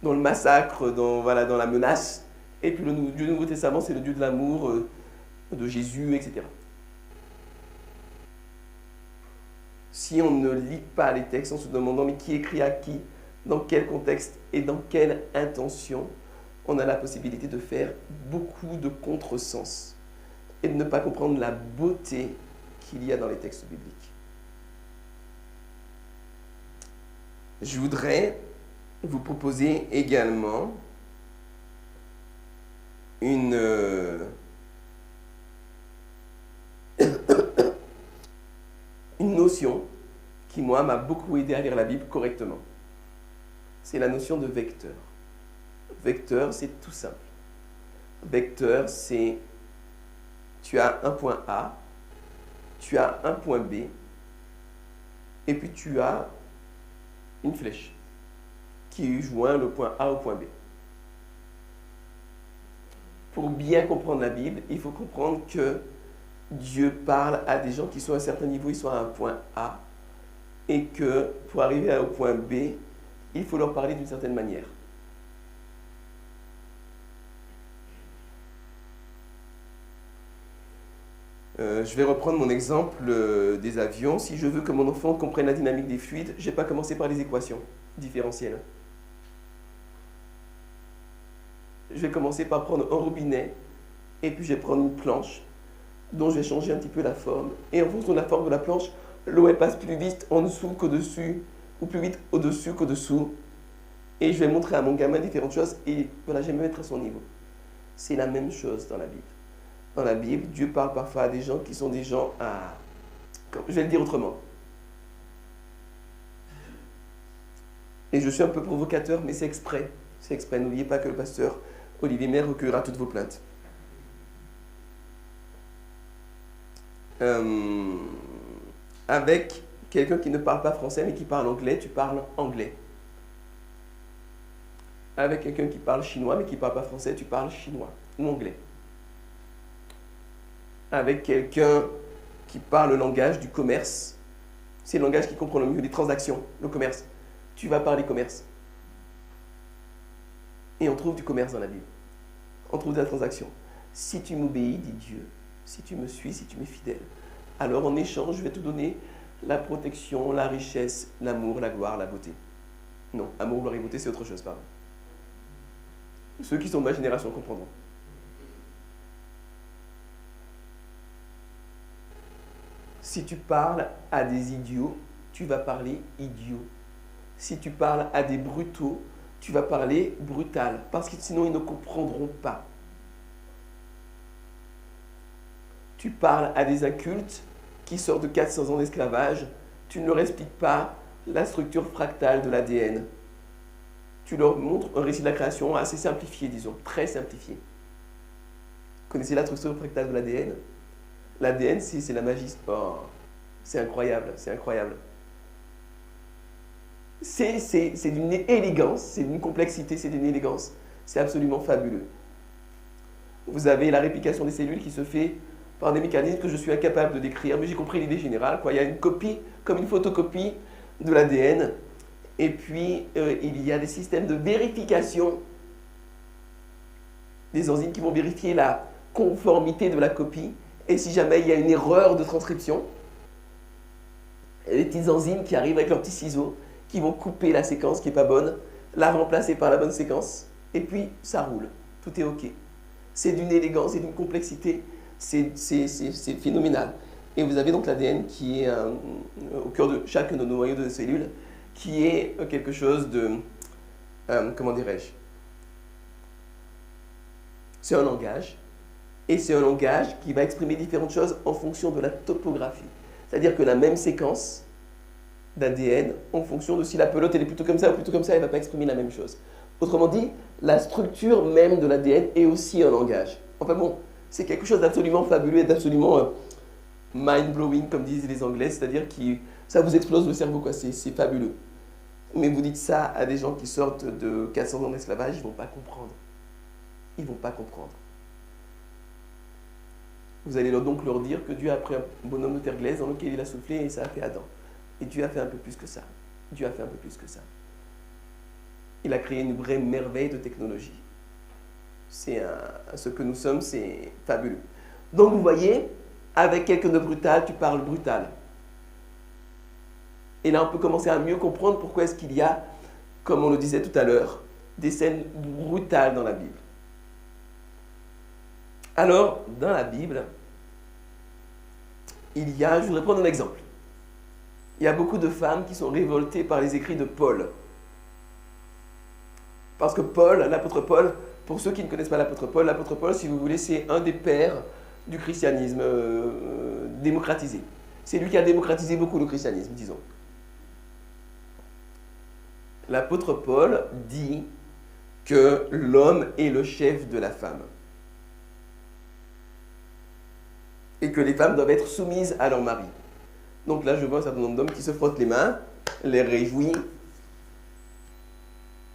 A: dans le massacre, dans la menace. Et puis le Dieu du Nouveau Testament, c'est le Dieu de l'amour, de Jésus, etc. Si on ne lit pas les textes en se demandant mais qui écrit à qui, dans quel contexte et dans quelle intention, on a la possibilité de faire beaucoup de contresens et de ne pas comprendre la beauté qu'il y a dans les textes bibliques. Je voudrais vous proposer également une notion qui, moi, m'a beaucoup aidé à lire la Bible correctement. C'est la notion de vecteur. Vecteur, c'est tout simple. Vecteur, c'est tu as un point A, tu as un point B, et puis tu as une flèche qui joint le point A au point B. Pour bien comprendre la Bible, il faut comprendre que Dieu parle à des gens qui sont à un certain niveau, ils sont à un point A, et que pour arriver au point B, il faut leur parler d'une certaine manière. Je vais reprendre mon exemple des avions. Si je veux que mon enfant comprenne la dynamique des fluides, je n'ai pas commencé par les équations différentielles. Je vais commencer par prendre un robinet et puis je vais prendre une planche dont je vais changer un petit peu la forme. Et en fonction de la forme de la planche, l'eau elle passe plus vite en dessous qu'au-dessus ou plus vite au-dessus qu'au-dessous. Et je vais montrer à mon gamin différentes choses et voilà, je vais me mettre à son niveau. C'est la même chose dans la Bible. Dans la Bible, Dieu parle parfois à des gens qui sont des gens à... Je vais le dire autrement. Et je suis un peu provocateur, mais c'est exprès. C'est exprès. N'oubliez pas que le pasteur Olivier Maire recueillera toutes vos plaintes. Avec quelqu'un qui ne parle pas français, mais qui parle anglais, tu parles anglais. Avec quelqu'un qui parle chinois, mais qui ne parle pas français, tu parles chinois ou anglais. Avec quelqu'un qui parle le langage du commerce, c'est le langage qui comprend le mieux les transactions, le commerce. Tu vas parler commerce. Et on trouve du commerce dans la Bible. On trouve de la transaction. Si tu m'obéis, dit Dieu, si tu me suis, si tu m'es fidèle, alors en échange, je vais te donner la protection, la richesse, l'amour, la gloire, la beauté. Non, amour, gloire et beauté, c'est autre chose, pardon. Ceux qui sont de ma génération comprendront. Si tu parles à des idiots, tu vas parler idiot. Si tu parles à des brutaux, tu vas parler brutal, parce que sinon ils ne comprendront pas. Tu parles à des incultes qui sortent de 400 ans d'esclavage, tu ne leur expliques pas la structure fractale de l'ADN. Tu leur montres un récit de la création assez simplifié, disons, très simplifié. Connaissez la structure fractale de l'ADN? L'ADN, c'est la magie. Oh, c'est incroyable, c'est incroyable. C'est d'une élégance, c'est d'une complexité, c'est d'une élégance. C'est absolument fabuleux. Vous avez la réplication des cellules qui se fait par des mécanismes que je suis incapable de décrire, mais j'ai compris l'idée générale. Il y a une copie, comme une photocopie de l'ADN. Et puis, il y a des systèmes de vérification, des enzymes qui vont vérifier la conformité de la copie. Et si jamais il y a une erreur de transcription, il y a des petites enzymes qui arrivent avec leurs petits ciseaux, qui vont couper la séquence qui n'est pas bonne, la remplacer par la bonne séquence, et puis ça roule. Tout est OK. C'est d'une élégance et d'une complexité, c'est phénoménal. Et vous avez donc l'ADN qui est au cœur de chacun de nos noyaux de cellules, qui est quelque chose de... comment dirais-je? C'est un langage, et c'est un langage qui va exprimer différentes choses en fonction de la topographie. C'est-à-dire que la même séquence d'ADN, en fonction de si la pelote elle est plutôt comme ça ou plutôt comme ça, elle ne va pas exprimer la même chose. Autrement dit, la structure même de l'ADN est aussi un langage. Enfin bon, c'est quelque chose d'absolument fabuleux et d'absolument mind-blowing, comme disent les Anglais, c'est-à-dire que ça vous explose le cerveau, quoi. C'est fabuleux. Mais vous dites ça à des gens qui sortent de 400 ans d'esclavage, ils ne vont pas comprendre. Ils ne vont pas comprendre. Vous allez donc leur dire que Dieu a pris un bonhomme de terre glaise dans lequel il a soufflé et ça a fait Adam. Et Dieu a fait un peu plus que ça. Dieu a fait un peu plus que ça. Il a créé une vraie merveille de technologie. Ce que nous sommes, c'est fabuleux. Donc vous voyez, avec quelqu'un de brutal, tu parles brutal. Et là, on peut commencer à mieux comprendre pourquoi est-ce qu'il y a, comme on le disait tout à l'heure, des scènes brutales dans la Bible. Alors, dans la Bible, il y a, je voudrais prendre un exemple. Il y a beaucoup de femmes qui sont révoltées par les écrits de Paul. Parce que Paul, l'apôtre Paul, pour ceux qui ne connaissent pas l'apôtre Paul, si vous voulez, c'est un des pères du christianisme démocratisé. C'est lui qui a démocratisé beaucoup le christianisme, disons. L'apôtre Paul dit que l'homme est le chef de la femme. Et que les femmes doivent être soumises à leur mari. Donc là, je vois un certain nombre d'hommes qui se frottent les mains, les réjouis,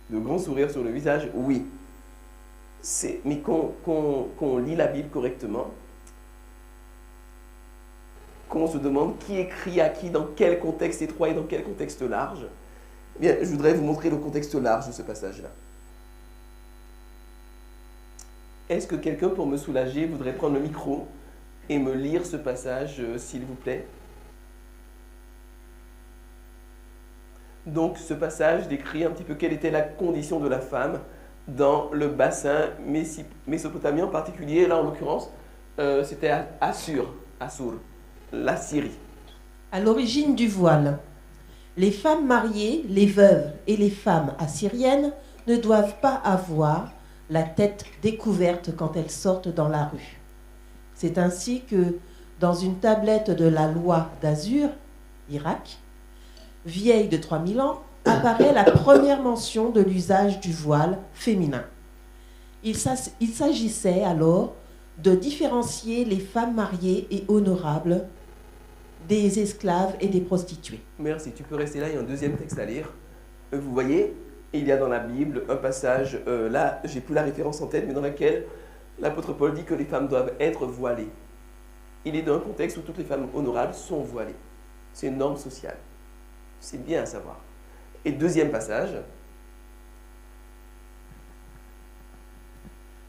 A: de grands sourires sur le visage, oui. Mais qu'on lit la Bible correctement, qu'on se demande qui écrit à qui, dans quel contexte étroit et dans quel contexte large, eh bien, je voudrais vous montrer le contexte large de ce passage-là. Est-ce que quelqu'un, pour me soulager, voudrait prendre le micro et me lire ce passage, s'il vous plaît? Donc ce passage décrit un petit peu quelle était la condition de la femme dans le bassin mésopotamien en particulier. Là, en l'occurrence, c'était Assur, la Syrie.
D: À l'origine du voile, les femmes mariées, les veuves et les femmes assyriennes ne doivent pas avoir la tête découverte quand elles sortent dans la rue. C'est ainsi que, dans une tablette de la loi d'Azur, Irak, vieille de 3000 ans, apparaît la première mention de l'usage du voile féminin. Il s'agissait alors de différencier les femmes mariées et honorables des esclaves et des prostituées.
A: Merci, tu peux rester là, il y a un deuxième texte à lire. Vous voyez, il y a dans la Bible un passage, là, j'ai plus la référence en tête, mais dans laquelle l'apôtre Paul dit que les femmes doivent être voilées. Il est dans un contexte où toutes les femmes honorables sont voilées. C'est une norme sociale. C'est bien à savoir. Et deuxième passage.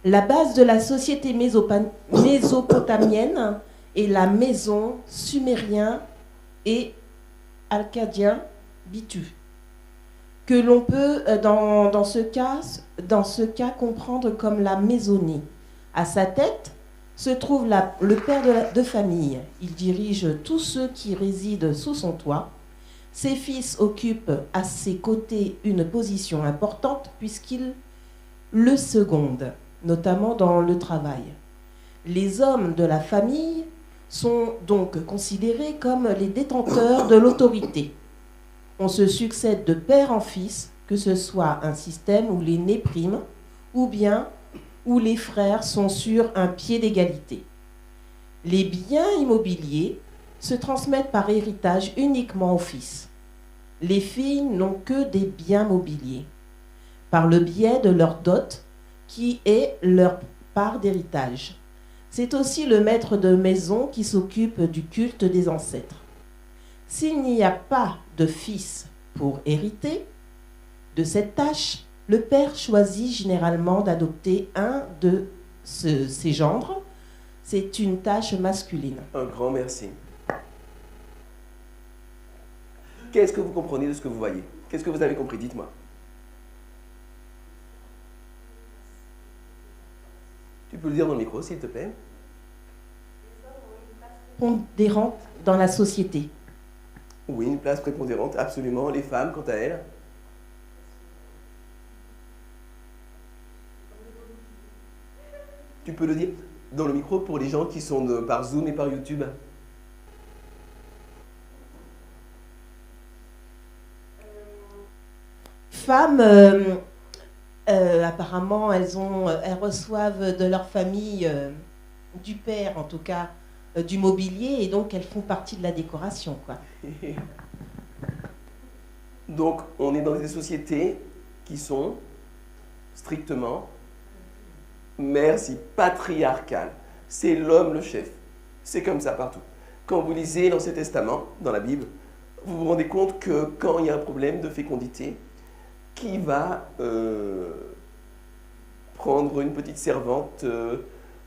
D: La base de la société mésopotamienne est la maison sumérien et alcadien Bitu, que l'on peut dans ce cas comprendre comme la maisonnée. À sa tête se trouve le père de famille. Il dirige tous ceux qui résident sous son toit. Ses fils occupent à ses côtés une position importante puisqu'ils le secondent, notamment dans le travail. Les hommes de la famille sont donc considérés comme les détenteurs de l'autorité. On se succède de père en fils, que ce soit un système où l'aîné prime, ou bien où les frères sont sur un pied d'égalité. Les biens immobiliers se transmettent par héritage uniquement aux fils. Les filles n'ont que des biens mobiliers, par le biais de leur dot, qui est leur part d'héritage. C'est aussi le maître de maison qui s'occupe du culte des ancêtres. S'il n'y a pas de fils pour hériter de cette tâche, le père choisit généralement d'adopter un de ses gendres. C'est une tâche masculine.
A: Un grand merci. Qu'est-ce que vous comprenez de ce que vous voyez? Qu'est-ce que vous avez compris? Dites-moi. Tu peux le dire dans le micro, s'il te plaît.
D: Prépondérante dans la société.
A: Oui, une place prépondérante, absolument. Les femmes, quant à elles. Tu peux le dire dans le micro pour les gens qui sont par Zoom et par YouTube.
D: Femmes, apparemment, elles reçoivent de leur famille, du père en tout cas, du mobilier, et donc elles font partie de la décoration, quoi.
A: Donc, on est dans des sociétés qui sont strictement, merci, patriarcales. C'est l'homme le chef. C'est comme ça partout. Quand vous lisez l'Ancien Testament, dans la Bible, vous vous rendez compte que quand il y a un problème de fécondité, qui va prendre une petite servante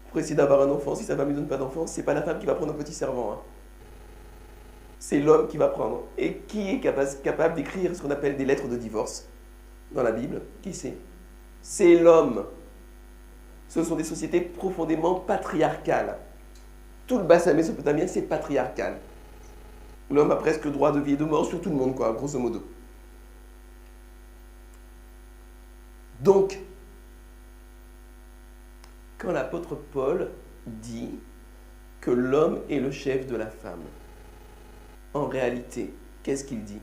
A: pour essayer d'avoir un enfant? Si sa femme ne donne pas d'enfant, c'est pas la femme qui va prendre un petit servant. Hein. C'est l'homme qui va prendre. Et qui est capable d'écrire ce qu'on appelle des lettres de divorce dans la Bible? Qui c'est? C'est l'homme. Ce sont des sociétés profondément patriarcales. Tout le bassin mésopotamien, c'est patriarcal. L'homme a presque le droit de vie et de mort sur tout le monde, quoi, grosso modo. Donc, quand l'apôtre Paul dit que l'homme est le chef de la femme, en réalité, qu'est-ce qu'il dit?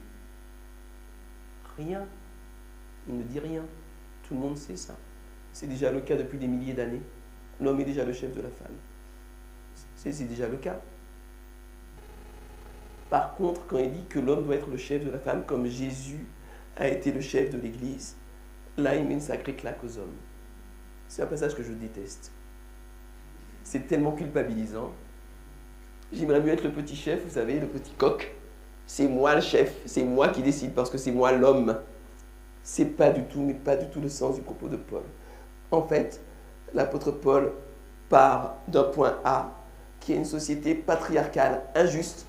A: Rien. Il ne dit rien. Tout le monde sait ça. C'est déjà le cas depuis des milliers d'années. L'homme est déjà le chef de la femme. C'est déjà le cas. Par contre, quand il dit que l'homme doit être le chef de la femme, comme Jésus a été le chef de l'Église, là, il met une sacrée claque aux hommes. C'est un passage que je déteste. C'est tellement culpabilisant. J'aimerais mieux être le petit chef, vous savez, le petit coq. C'est moi le chef, c'est moi qui décide parce que c'est moi l'homme. C'est pas du tout, mais pas du tout le sens du propos de Paul. En fait, l'apôtre Paul part d'un point A qui est une société patriarcale, injuste.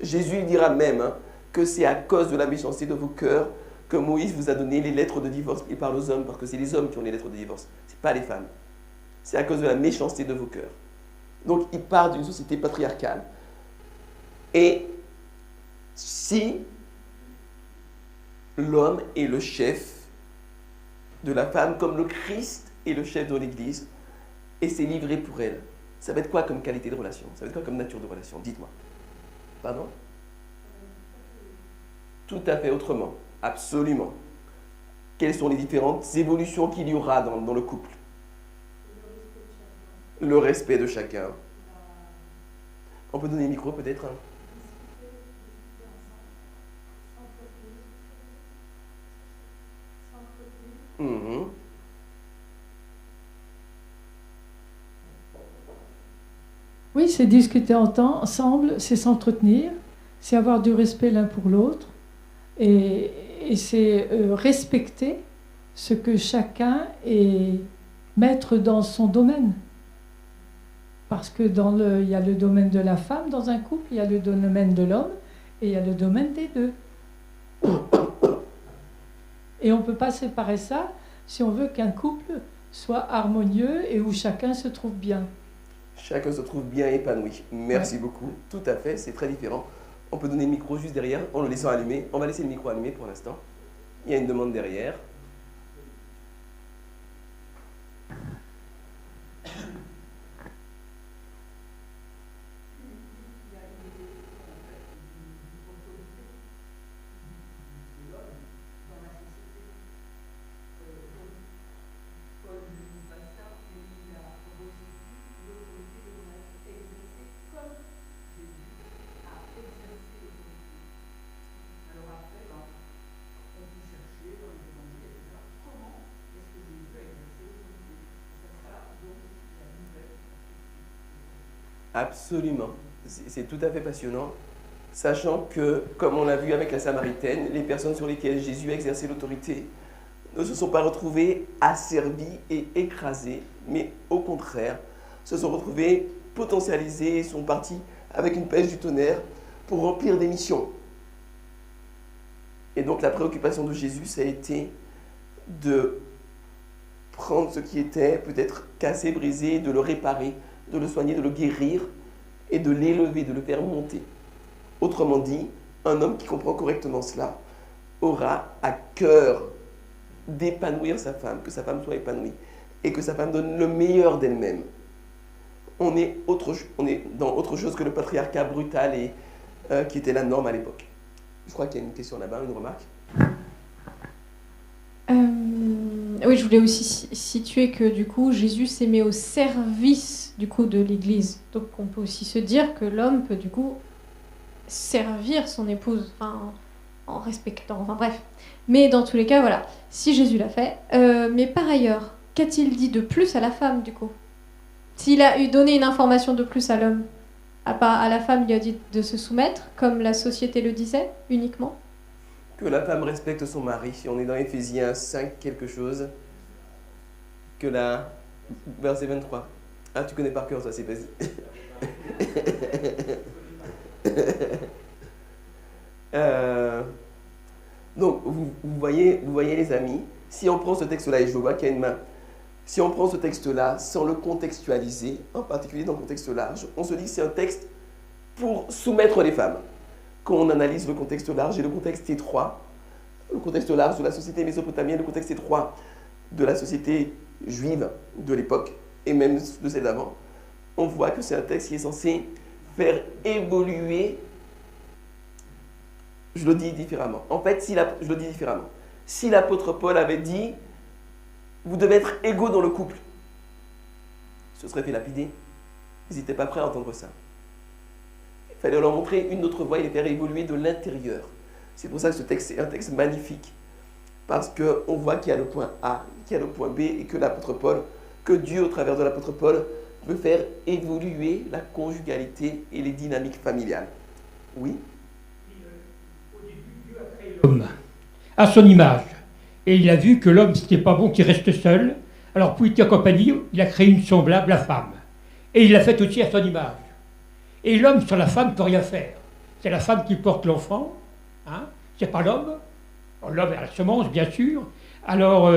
A: Jésus dira même que c'est à cause de la méchanceté de vos cœurs que Moïse vous a donné les lettres de divorce. Il parle aux hommes parce que c'est les hommes qui ont les lettres de divorce, ce n'est pas les femmes. C'est à cause de la méchanceté de vos cœurs. Donc il part d'une société patriarcale. Et si l'homme est le chef de la femme, comme le Christ est le chef de l'Église, et s'est livré pour elle, ça va être quoi comme qualité de relation? Ça va être quoi comme nature de relation? Dites-moi. Pardon? Tout à fait autrement. Absolument. Quelles sont les différentes évolutions qu'il y aura dans le couple? Le respect de chacun. On peut donner le micro peut-être? Mmh.
E: Oui, c'est discuter ensemble, c'est s'entretenir, c'est avoir du respect l'un pour l'autre et c'est respecter ce que chacun est maître dans son domaine. Parce que il y a le domaine de la femme dans un couple, il y a le domaine de l'homme et il y a le domaine des deux. Et on ne peut pas séparer ça si on veut qu'un couple soit harmonieux et où chacun se trouve bien.
A: Chacun se trouve bien épanoui. Merci beaucoup. Tout à fait, c'est très différent. On peut donner le micro juste derrière en le laissant allumer. On va laisser le micro allumé pour l'instant. Il y a une demande derrière. Absolument. C'est tout à fait passionnant, sachant que, comme on l'a vu avec la Samaritaine, les personnes sur lesquelles Jésus a exercé l'autorité ne se sont pas retrouvées asservies et écrasées, mais au contraire, se sont retrouvées potentialisées et sont parties avec une pêche du tonnerre pour remplir des missions. Et donc la préoccupation de Jésus, ça a été de prendre ce qui était peut-être cassé, brisé, de le réparer, de le soigner, de le guérir et de l'élever, de le faire monter. Autrement dit, un homme qui comprend correctement cela aura à cœur d'épanouir sa femme, que sa femme soit épanouie et que sa femme donne le meilleur d'elle-même. On est dans autre chose que le patriarcat brutal et qui était la norme à l'époque. Je crois qu'il y a une question là-bas, une remarque.
C: Oui, je voulais aussi situer que du coup, Jésus s'est mis au service du coup de l'Église. Donc, on peut aussi se dire que l'homme peut du coup servir son épouse, enfin, en respectant, enfin bref. Mais dans tous les cas, voilà, si Jésus l'a fait. Mais par ailleurs, qu'a-t-il dit de plus à la femme du coup? S'il a donné une information de plus à l'homme, à la femme, il a dit de se soumettre, comme la société le disait, uniquement.
A: Que la femme respecte son mari. On est dans Éphésiens 5 quelque chose. Que la... Verset 23. Ah, tu connais par cœur, ça, c'est vas-y. Donc, vous voyez les amis, si on prend ce texte-là, et je vois qu'il y a une main, si on prend ce texte-là sans le contextualiser, en particulier dans le contexte large, on se dit que c'est un texte pour soumettre les femmes. Quand on analyse le contexte large et le contexte étroit, le contexte large de la société mésopotamienne, le contexte étroit de la société juive de l'époque, et même de celle d'avant, on voit que c'est un texte qui est censé faire évoluer. Je le dis différemment. En fait, je le dis différemment. Si l'apôtre Paul avait dit « Vous devez être égaux dans le couple », ce serait fait lapider. Ils n'étaient pas prêts à entendre ça. Il fallait leur montrer une autre voie et les faire évoluer de l'intérieur. C'est pour ça que ce texte est un texte magnifique. Parce qu'on voit qu'il y a le point A, qu'il y a le point B, et que l'apôtre Paul, que Dieu, au travers de l'apôtre Paul, veut faire évoluer la conjugalité et les dynamiques familiales. Oui?
F: Au début, Dieu a créé l'homme à son image. Et il a vu que l'homme, c'était pas bon qu'il reste seul. Alors, pour y accompagner, il a créé une semblable, la femme. Et il l'a fait aussi à son image. Et l'homme sur la femme ne peut rien faire. C'est la femme qui porte l'enfant, hein, c'est pas l'homme. L'homme a la semence, bien sûr. Alors,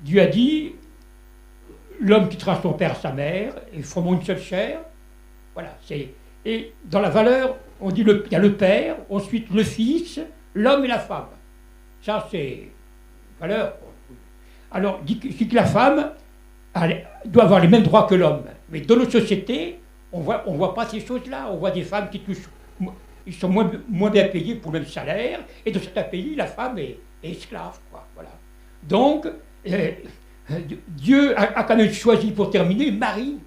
F: Dieu a dit, l'homme quittera son père, sa mère, et formeront une seule chair. Voilà, et dans la valeur, on dit il y a le père, ensuite le fils, l'homme et la femme. Ça, c'est valeur. Alors, dit que la femme doit avoir les mêmes droits que l'homme. Mais dans nos sociétés, on voit pas ces choses-là. On voit des femmes qui touchent, ils sont moins bien payés pour le même salaire. Et dans certains pays, la femme est esclave, quoi. Voilà. Donc, Dieu a quand même choisi, pour terminer, Marie,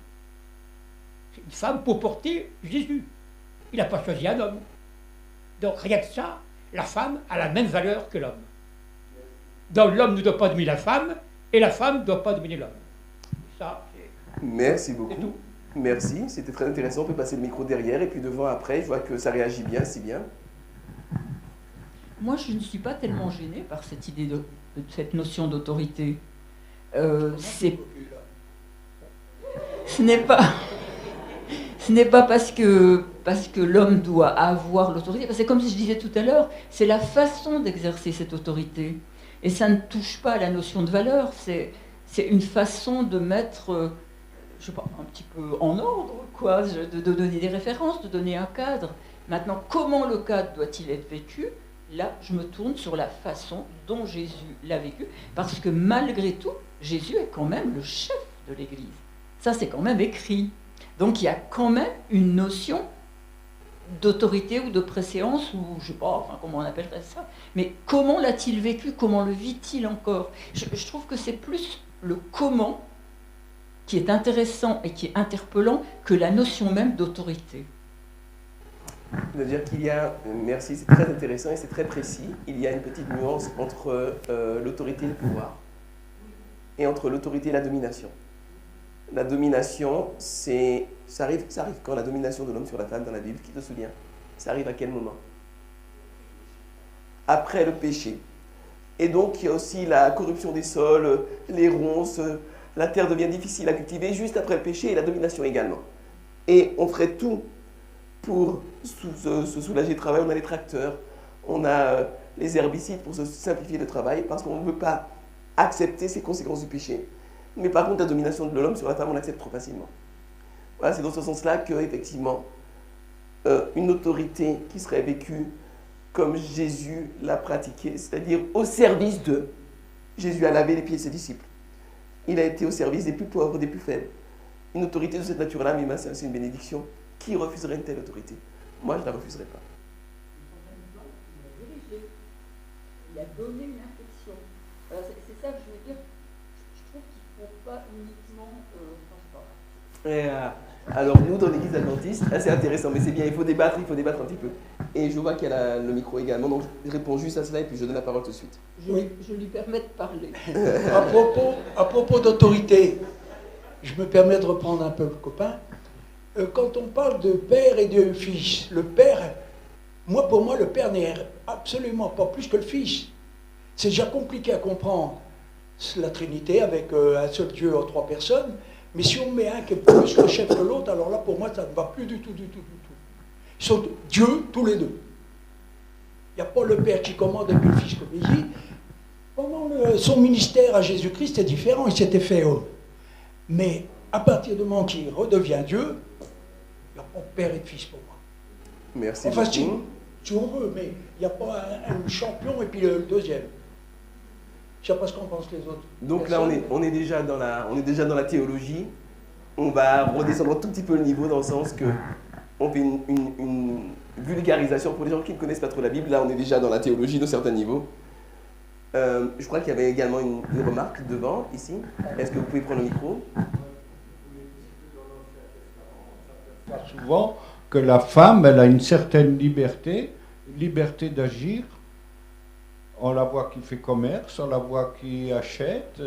F: une femme pour porter Jésus. Il n'a pas choisi un homme. Donc, rien que ça, la femme a la même valeur que l'homme. Donc, l'homme ne doit pas dominer la femme, et la femme ne doit pas dominer l'homme. Ça,
A: merci beaucoup. Merci, c'était très intéressant. On peut passer le micro derrière, et puis devant après, je vois que ça réagit bien, si bien.
G: Moi, je ne suis pas tellement gênée par cette idée de cette notion d'autorité. Ce n'est pas parce que l'homme doit avoir l'autorité, c'est comme si je disais tout à l'heure, c'est la façon d'exercer cette autorité. Et ça ne touche pas à la notion de valeur, c'est une façon de mettre, je sais pas, un petit peu en ordre, quoi, de donner des références, de donner un cadre. Maintenant, comment le cadre doit-il être vécu ? Là, je me tourne sur la façon dont Jésus l'a vécu, parce que malgré tout, Jésus est quand même le chef de l'Église. Ça, c'est quand même écrit. Donc, il y a quand même une notion d'autorité ou de préséance, ou je ne sais pas, enfin, comment on appellerait ça. Mais comment l'a-t-il vécu ? Comment le vit-il encore ? Je trouve que c'est plus le comment qui est intéressant et qui est interpellant que la notion même d'autorité.
A: C'est-à-dire qu'il y a, merci, c'est très intéressant et c'est très précis, il y a une petite nuance entre l'autorité et le pouvoir, et entre l'autorité et la domination. La domination, ça arrive quand la domination de l'homme sur la femme dans la Bible, qui te souvient ? Ça arrive à quel moment ? Après le péché. Et donc il y a aussi la corruption des sols, les ronces, la terre devient difficile à cultiver juste après le péché, et la domination également. Et on ferait tout pour se soulager du travail. On a les tracteurs, on a les herbicides pour se simplifier le travail, parce qu'on ne veut pas accepter ces conséquences du péché. Mais par contre, la domination de l'homme sur la femme, on l'accepte trop facilement. Voilà, c'est dans ce sens-là qu'effectivement, une autorité qui serait vécue comme Jésus l'a pratiquée, c'est-à-dire au service d'eux. Jésus a lavé les pieds de ses disciples. Il a été au service des plus pauvres, des plus faibles. Une autorité de cette nature-là, mais c'est une bénédiction. Qui refuserait une telle autorité ? Moi, je ne la refuserais pas.
G: Il a donné une infection. C'est ça que je veux dire. Je trouve qu'il ne faut pas uniquement...
A: alors nous, dans l'Église adventiste, c'est intéressant, mais c'est bien, il faut débattre un petit peu. Et je vois qu'elle a le micro également, donc je réponds juste à cela et puis je donne la parole tout de suite.
G: Je lui permets de parler.
B: À propos d'autorité, je me permets de reprendre un peu le copain. Quand on parle de père et de fils, le père, pour moi, le père n'est absolument pas plus que le fils. C'est déjà compliqué à comprendre, la Trinité, avec un seul Dieu en 3 personnes, mais si on met un qui est plus le chef que l'autre, alors là, pour moi, ça ne va plus du tout. Ils sont Dieu, tous les deux. Il n'y a pas le père qui commande et puis le fils qui obéit. Pendant son ministère à Jésus-Christ, c'est différent, il s'était fait homme. Mais à partir du moment qu'il redevient Dieu, il n'y a pas de père et de fils pour moi.
A: Merci
B: enfin,
A: beaucoup.
B: Si on veut, mais il n'y a pas un champion et puis le deuxième. Je ne sais pas ce qu'en pensent les autres.
A: Donc là, on est déjà dans la théologie. On va redescendre un tout petit peu le niveau dans le sens que on fait une vulgarisation pour les gens qui ne connaissent pas trop la Bible. Là, on est déjà dans la théologie de certains niveaux. Je crois qu'il y avait également une remarque devant, ici. Est-ce que vous pouvez prendre le micro ?
H: Souvent que la femme, elle a une certaine liberté d'agir. On la voit qui fait commerce, on la voit qui achète.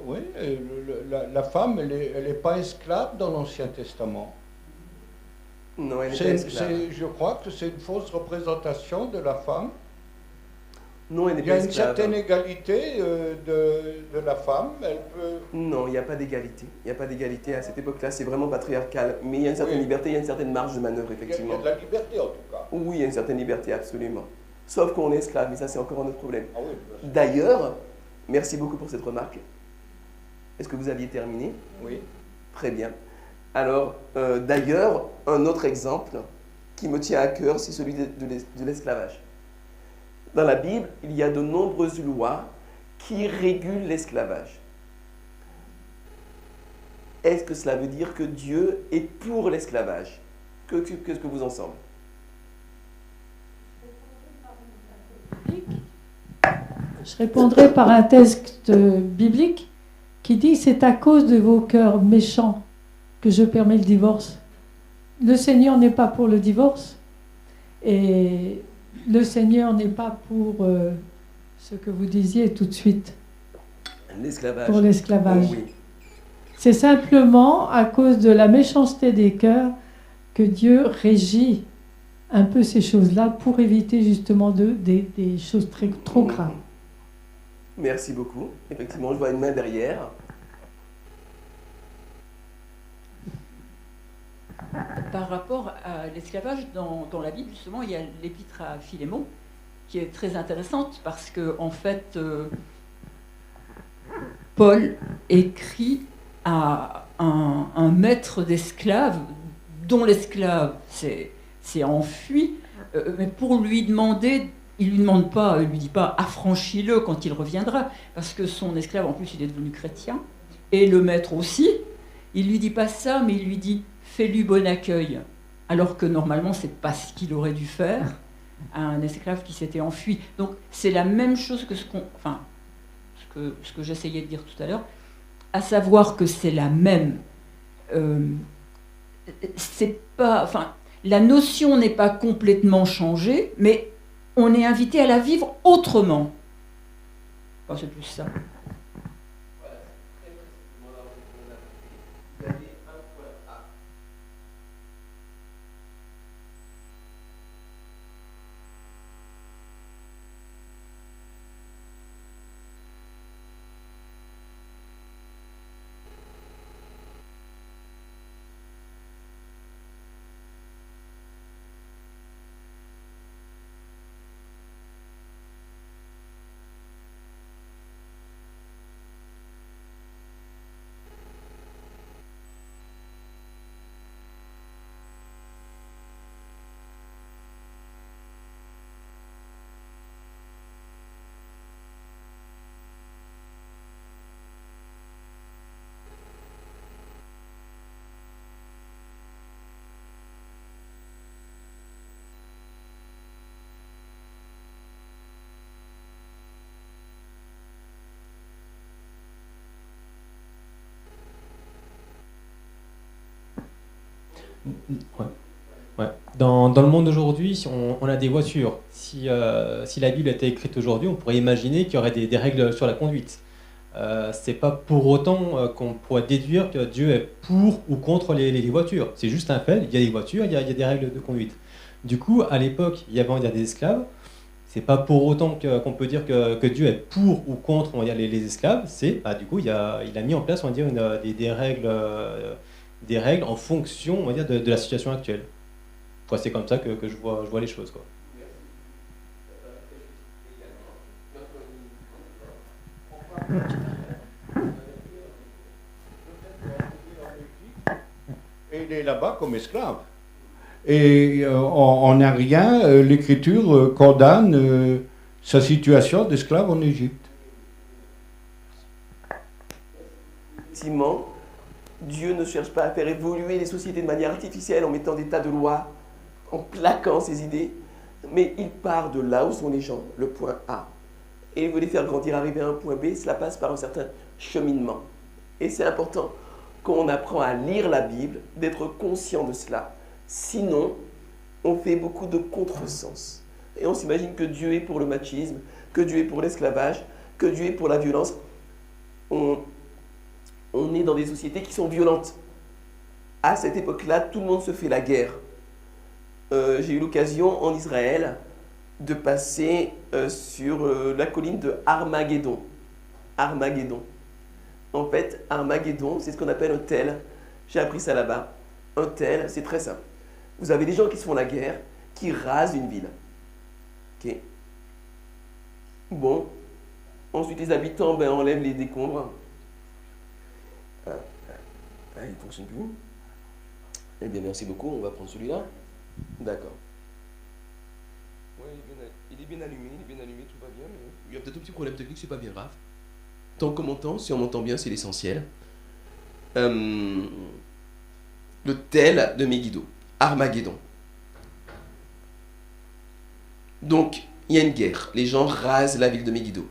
H: Oui, la femme, elle n'est pas esclave dans l'Ancien Testament.
A: Non, elle n'est pas esclave.
H: Je crois que c'est une fausse représentation de la femme.
A: Non, elle n'est
H: Il y a
A: pas
H: une
A: esclave.
H: certaine égalité de la femme. Elle peut.
A: Non, il n'y a pas d'égalité. Il n'y a pas d'égalité à cette époque-là. C'est vraiment patriarcal. Mais il y a une certaine
H: Oui.
A: liberté, il y a une certaine marge de manœuvre,
H: Il y a
A: effectivement.
H: de la liberté en tout cas.
A: Oui, il y a une certaine liberté, absolument. Sauf qu'on est esclave, mais ça, c'est encore un autre problème.
H: Ah oui, bien sûr.
A: D'ailleurs, merci beaucoup pour cette remarque. Est-ce que vous aviez terminé?
H: Oui.
A: Très bien. Alors, d'ailleurs, un autre exemple qui me tient à cœur, c'est celui de l'esclavage. Dans la Bible, il y a de nombreuses lois qui régulent l'esclavage. Est-ce que cela veut dire que Dieu est pour l'esclavage? Qu'est-ce que vous en semble?
E: Je répondrai par un texte biblique qui dit « C'est à cause de vos cœurs méchants que je permets le divorce ». Le Seigneur n'est pas pour le divorce et le Seigneur n'est pas pour ce que vous disiez tout de suite,
A: L'esclavage.
E: pour l'esclavage.
A: Oh oui.
E: C'est simplement à cause de la méchanceté des cœurs que Dieu régit un peu ces choses-là pour éviter justement des choses trop graves.
A: Merci beaucoup. Effectivement, je vois une main derrière.
G: Par rapport à l'esclavage, dans la Bible, justement, il y a l'épître à Philémon, qui est très intéressante, parce que, en fait, Paul écrit à un maître d'esclaves, dont l'esclave s'est enfui, mais pour lui demander, il lui demande pas, il lui dit pas affranchis-le quand il reviendra, parce que son esclave, en plus, il est devenu chrétien, et le maître aussi. Il lui dit pas ça, mais il lui dit fais-lui bon accueil, alors que normalement c'est pas ce qu'il aurait dû faire à un esclave qui s'était enfui. Donc c'est la même chose que ce que j'essayais de dire tout à l'heure, à savoir que c'est la même. C'est pas, enfin, la notion n'est pas complètement changée, mais on est invité à la vivre autrement. Enfin, c'est plus ça.
I: Ouais. Ouais. Dans le monde d'aujourd'hui, si on a des voitures. Si la Bible était écrite aujourd'hui, on pourrait imaginer qu'il y aurait des règles sur la conduite. C'est pas pour autant qu'on pourrait déduire que Dieu est pour ou contre les voitures. C'est juste un fait, il y a des voitures, il y a des règles de conduite. Du coup, à l'époque, il y avait des esclaves. C'est pas pour autant qu'on peut dire que Dieu est pour ou contre les esclaves. C'est du coup, il a mis en place des règles en fonction de la situation actuelle. C'est comme ça que je vois les choses, quoi.
H: Et il est là-bas comme esclave. Et en rien, l'Écriture condamne sa situation d'esclave en Égypte.
A: Effectivement, Dieu ne cherche pas à faire évoluer les sociétés de manière artificielle en mettant des tas de lois, en plaquant ses idées, mais il part de là où sont les gens, le point A. Et il veut les faire grandir, arriver à un point B, cela passe par un certain cheminement. Et c'est important qu'on apprend à lire la Bible, d'être conscient de cela. Sinon, on fait beaucoup de contresens. Et on s'imagine que Dieu est pour le machisme, que Dieu est pour l'esclavage, que Dieu est pour la violence. On est dans des sociétés qui sont violentes. À cette époque-là, tout le monde se fait la guerre. J'ai eu l'occasion en Israël de passer sur la colline de Armageddon. Armageddon. En fait, Armageddon, c'est ce qu'on appelle un tel. J'ai appris ça là-bas. Un tel, c'est très simple. Vous avez des gens qui se font la guerre, qui rasent une ville. Ok. Bon. Ensuite, les habitants enlèvent les décombres. Il ne fonctionne plus. Eh bien, merci beaucoup. On va prendre celui-là. D'accord. Ouais, il est bien allumé, tout va bien. Mais il y a peut-être un petit problème technique, c'est pas bien grave. Tant qu'on m'entend, si on m'entend bien, c'est l'essentiel. Le tel de Megiddo, Armageddon. Donc, il y a une guerre. Les gens rasent la ville de Megiddo.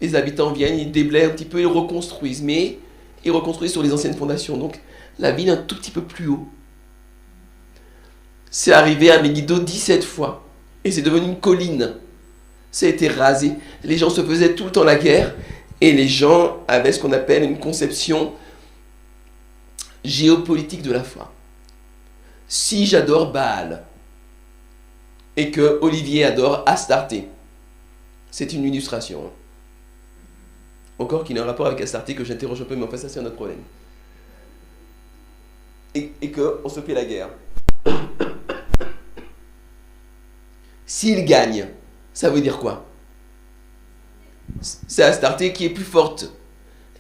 A: Les habitants viennent, ils déblaient un petit peu, ils reconstruisent, mais ils reconstruisent sur les anciennes fondations. Donc, la ville est un tout petit peu plus haut. C'est arrivé à Megiddo 17 fois. Et c'est devenu une colline. Ça a été rasé. Les gens se faisaient tout le temps la guerre. Et les gens avaient ce qu'on appelle une conception géopolitique de la foi. Si j'adore Baal et que Olivier adore Astarté, c'est une illustration. Encore qu'il y a un rapport avec Astarté que j'interroge un peu, mais enfin ça c'est un autre problème. Et qu'on se fait la guerre. S'il gagne, ça veut dire quoi? C'est Astarté qui est plus forte.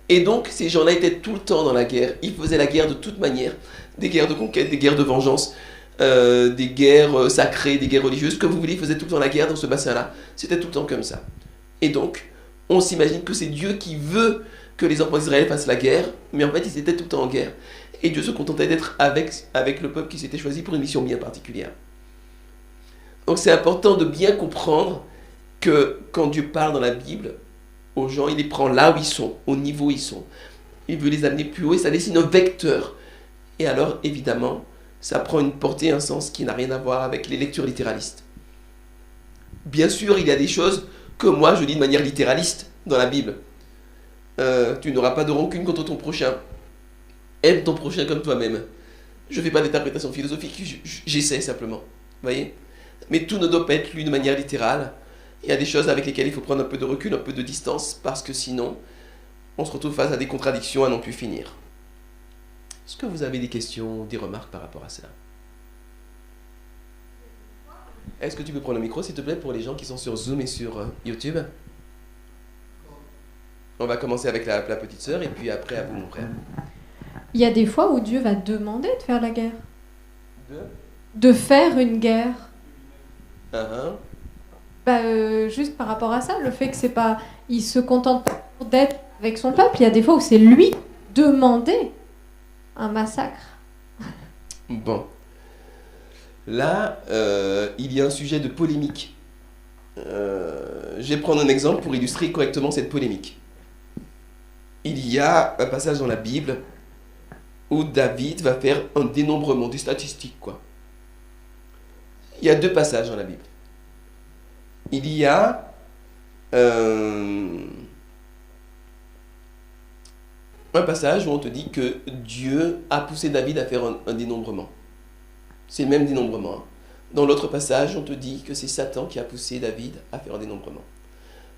A: Et donc, ces gens-là étaient tout le temps dans la guerre. Ils faisaient la guerre de toute manière. Des guerres de conquête, des guerres de vengeance, des guerres sacrées, des guerres religieuses. Ce que vous voulez, ils faisaient tout le temps la guerre dans ce bassin-là. C'était tout le temps comme ça. Et donc, on s'imagine que c'est Dieu qui veut que les enfants d'Israël fassent la guerre. Mais en fait, ils étaient tout le temps en guerre. Et Dieu se contentait d'être avec le peuple qui s'était choisi pour une mission bien particulière. Donc c'est important de bien comprendre que quand Dieu parle dans la Bible, aux gens, il les prend là où ils sont, au niveau où ils sont. Il veut les amener plus haut et ça dessine un vecteur. Et alors, évidemment, ça prend une portée, un sens qui n'a rien à voir avec les lectures littéralistes. Bien sûr, il y a des choses que moi, je lis de manière littéraliste dans la Bible. Tu n'auras pas de rancune contre ton prochain. Aime ton prochain comme toi-même. Je ne fais pas d'interprétation philosophique, j'essaie simplement. Vous voyez ? Mais tout ne doit pas être lu de manière littérale. Il y a des choses avec lesquelles il faut prendre un peu de recul, un peu de distance, parce que sinon, on se retrouve face à des contradictions à n'en plus finir. Est-ce que vous avez des questions, des remarques par rapport à cela? Est-ce que tu peux prendre le micro, s'il te plaît, pour les gens qui sont sur Zoom et sur YouTube? On va commencer avec la petite sœur, et puis après à vous, mon frère.
C: Il y a des fois où Dieu va demander de faire la guerre. De faire une guerre. Juste par rapport à ça, le fait que c'est pas, il se contente pas d'être avec son peuple. Il y a des fois où c'est lui demander un massacre.
A: Bon, là, il y a un sujet de polémique. Je vais prendre un exemple pour illustrer correctement cette polémique. Il y a un passage dans la Bible où David va faire un dénombrement des statistiques, quoi. Il y a deux passages dans la Bible. Il y a un passage où on te dit que Dieu a poussé David à faire un dénombrement. C'est le même dénombrement. Dans l'autre passage, on te dit que c'est Satan qui a poussé David à faire un dénombrement.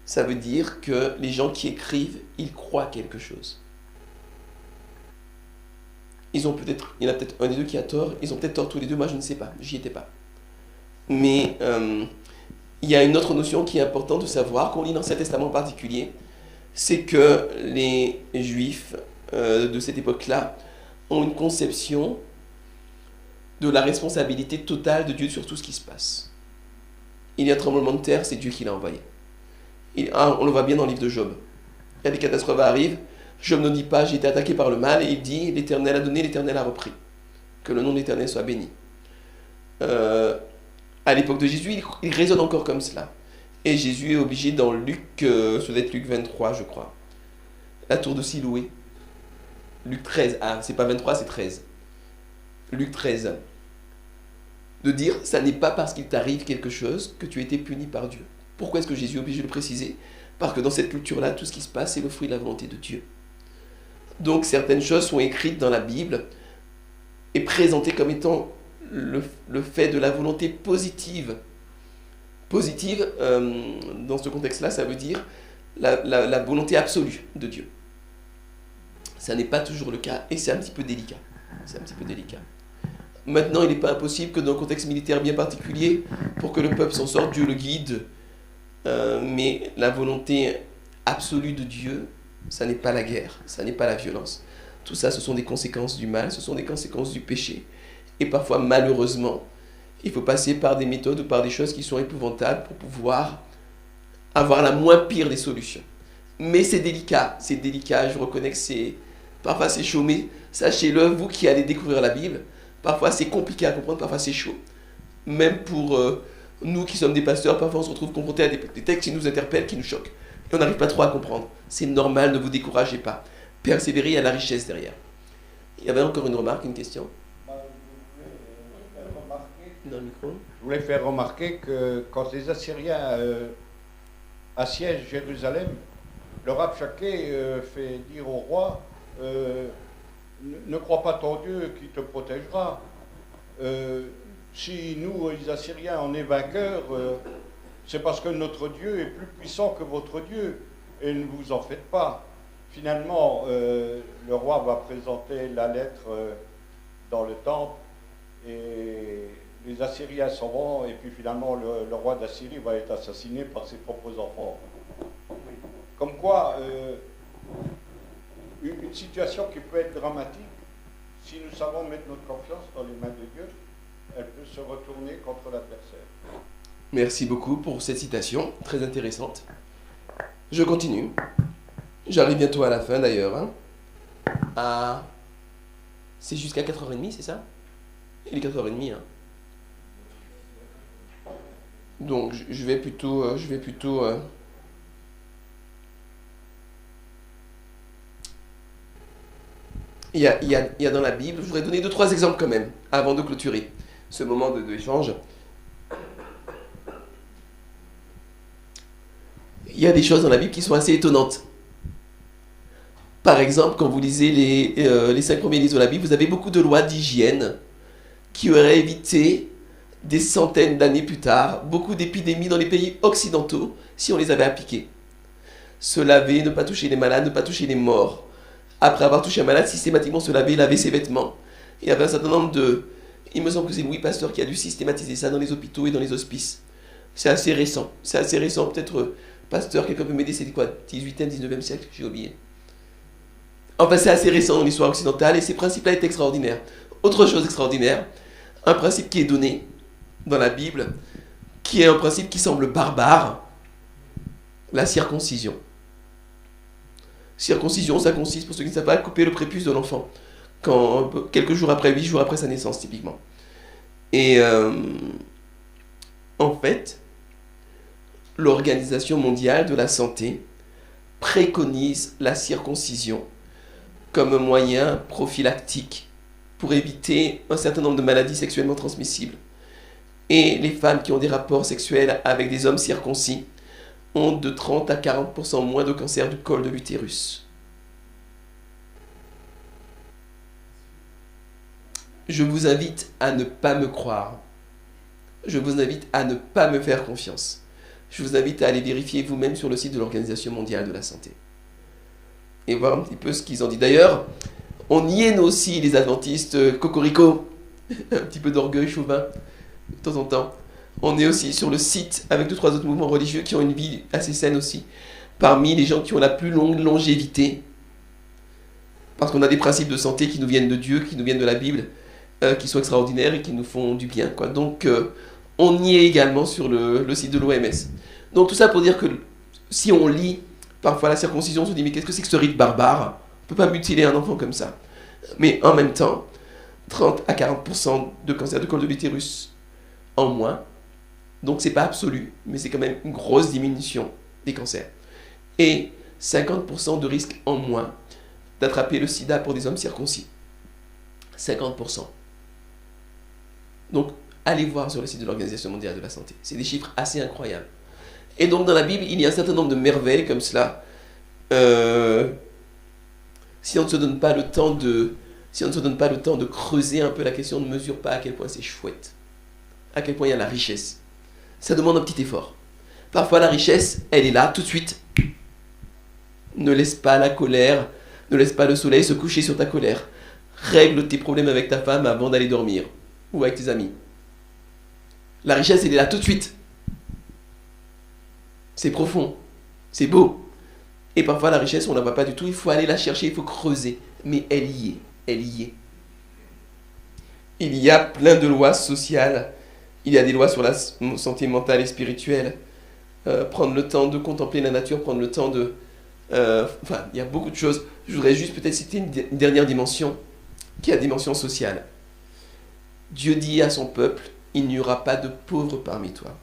A: Ça veut dire que les gens qui écrivent, ils croient quelque chose. Il y en a peut-être un des deux qui a tort, ils ont peut-être tort tous les deux, moi je ne sais pas, j'y étais pas. Mais il y a une autre notion qui est importante de savoir, qu'on lit dans l'Ancien Testament en particulier, c'est que les Juifs de cette époque-là ont une conception de la responsabilité totale de Dieu sur tout ce qui se passe. Il y a un tremblement de terre, c'est Dieu qui l'a envoyé. On le voit bien dans le livre de Job. Il y a des catastrophes arrivent, Job ne dit pas « j'ai été attaqué par le mal » et il dit « l'Éternel a donné, l'Éternel a repris ». Que le nom de l'Éternel soit béni. À l'époque de Jésus, il raisonne encore comme cela. Et Jésus est obligé dans Luc, ça doit être Luc 23 je crois, la tour de Siloué. Luc 13, c'est pas 23, c'est 13. Luc 13. De dire, ça n'est pas parce qu'il t'arrive quelque chose que tu as été puni par Dieu. Pourquoi est-ce que Jésus est obligé de le préciser? Parce que dans cette culture-là, tout ce qui se passe, c'est le fruit de la volonté de Dieu. Donc certaines choses sont écrites dans la Bible et présentées comme étant le fait de la volonté positive Positive, dans ce contexte-là, ça veut dire la volonté absolue de Dieu. Ça n'est pas toujours le cas et c'est un petit peu délicat. C'est un petit peu délicat. Maintenant, il n'est pas impossible que dans un contexte militaire bien particulier, pour que le peuple s'en sorte, Dieu le guide. Mais la volonté absolue de Dieu, ça n'est pas la guerre, ça n'est pas la violence. Tout ça, ce sont des conséquences du mal, ce sont des conséquences du péché. Et parfois, malheureusement, il faut passer par des méthodes ou par des choses qui sont épouvantables pour pouvoir avoir la moins pire des solutions. Mais c'est délicat, je reconnais que parfois c'est chaud, mais sachez-le, vous qui allez découvrir la Bible, parfois c'est compliqué à comprendre, parfois c'est chaud. Même pour nous qui sommes des pasteurs, parfois on se retrouve confrontés à des textes qui nous interpellent, qui nous choquent. Et on n'arrive pas trop à comprendre. C'est normal, ne vous découragez pas. Persévérez, il y a la richesse derrière. Il y avait encore une remarque, une question dans le micro.
H: Je voulais faire remarquer que quand les Assyriens assiègent Jérusalem, le Rabshakeh fait dire au roi ne crois pas ton Dieu qui te protégera. Si nous, les Assyriens, on est vainqueurs, c'est parce que notre Dieu est plus puissant que votre Dieu. Et ne vous en faites pas. Finalement, le roi va présenter la lettre dans le temple et les Assyriens s'en vont et puis finalement le roi d'Assyrie va être assassiné par ses propres enfants. Comme quoi, une situation qui peut être dramatique, si nous savons mettre notre confiance dans les mains de Dieu, elle peut se retourner contre l'adversaire.
A: Merci beaucoup pour cette citation, très intéressante. Je continue. J'arrive bientôt à la fin d'ailleurs. C'est jusqu'à 4h30, c'est ça? Il est 4h30. Donc je vais plutôt... Il y a dans la Bible, je voudrais donner 2-3 exemples quand même, avant de clôturer ce moment d'échange. Il y a des choses dans la Bible qui sont assez étonnantes. Par exemple, quand vous lisez les 5 premiers livres de la Bible, vous avez beaucoup de lois d'hygiène qui auraient évité, des centaines d'années plus tard, beaucoup d'épidémies dans les pays occidentaux si on les avait appliquées. Se laver, ne pas toucher les malades, ne pas toucher les morts. Après avoir touché un malade, systématiquement se laver, laver ses vêtements. Il y avait un certain nombre de... Il me semble que c'est Louis Pasteur qui a dû systématiser ça dans les hôpitaux et dans les hospices. C'est assez récent. Peut-être Pasteur, quelqu'un peut m'aider, c'est quoi, 18e, 19e siècle? J'ai oublié. Enfin, c'est assez récent dans l'histoire occidentale et ces principes-là étaient extraordinaires. Autre chose extraordinaire, un principe qui est donné dans la Bible, qui est un principe qui semble barbare, la circoncision. Circoncision, ça consiste, pour ceux qui ne savent pas, à couper le prépuce de l'enfant, quelques jours après, 8 jours après sa naissance, typiquement. Et en fait, l'Organisation mondiale de la santé préconise la circoncision comme un moyen prophylactique pour éviter un certain nombre de maladies sexuellement transmissibles. Et les femmes qui ont des rapports sexuels avec des hommes circoncis ont de 30 à 40% moins de cancer du col de l'utérus. Je vous invite à ne pas me croire. Je vous invite à ne pas me faire confiance. Je vous invite à aller vérifier vous-même sur le site de l'Organisation mondiale de la santé. Et voir un petit peu ce qu'ils ont dit. D'ailleurs, on y est nous aussi, les adventistes, cocorico, un petit peu d'orgueil chauvin, de temps en temps. On est aussi sur le site avec 2-3 autres mouvements religieux qui ont une vie assez saine aussi. Parmi les gens qui ont la plus longue longévité. Parce qu'on a des principes de santé qui nous viennent de Dieu, qui nous viennent de la Bible, qui sont extraordinaires et qui nous font du bien, quoi. Donc, on y est également sur le site de l'OMS. Donc, tout ça pour dire que si on lit parfois la circoncision, on se dit mais qu'est-ce que c'est que ce rite barbare? On ne peut pas mutiler un enfant comme ça. Mais en même temps, 30 à 40% de cancer de col de l'utérus en moins. Donc c'est pas absolu, mais c'est quand même une grosse diminution des cancers. Et 50% de risque en moins d'attraper le sida pour des hommes circoncis. 50%. Donc allez voir sur le site de l'Organisation mondiale de la santé. C'est des chiffres assez incroyables. Et donc dans la Bible, il y a un certain nombre de merveilles comme cela. Si on ne se donne pas le temps de creuser un peu la question, on ne mesure pas à quel point c'est chouette. À quel point il y a la richesse. Ça demande un petit effort. Parfois, la richesse, elle est là, tout de suite. Ne laisse pas la colère, ne laisse pas le soleil se coucher sur ta colère. Règle tes problèmes avec ta femme avant d'aller dormir, ou avec tes amis. La richesse, elle est là tout de suite. C'est profond, c'est beau. Et parfois, la richesse, on ne la voit pas du tout. Il faut aller la chercher, il faut creuser. Mais elle y est, elle y est. Il y a plein de lois sociales. Il y a des lois sur la santé mentale et spirituelle. Prendre le temps de contempler la nature, prendre le temps de... enfin, il y a beaucoup de choses. Je voudrais juste peut-être citer une dernière dimension, qui est la dimension sociale. Dieu dit à son peuple, il n'y aura pas de pauvres parmi toi.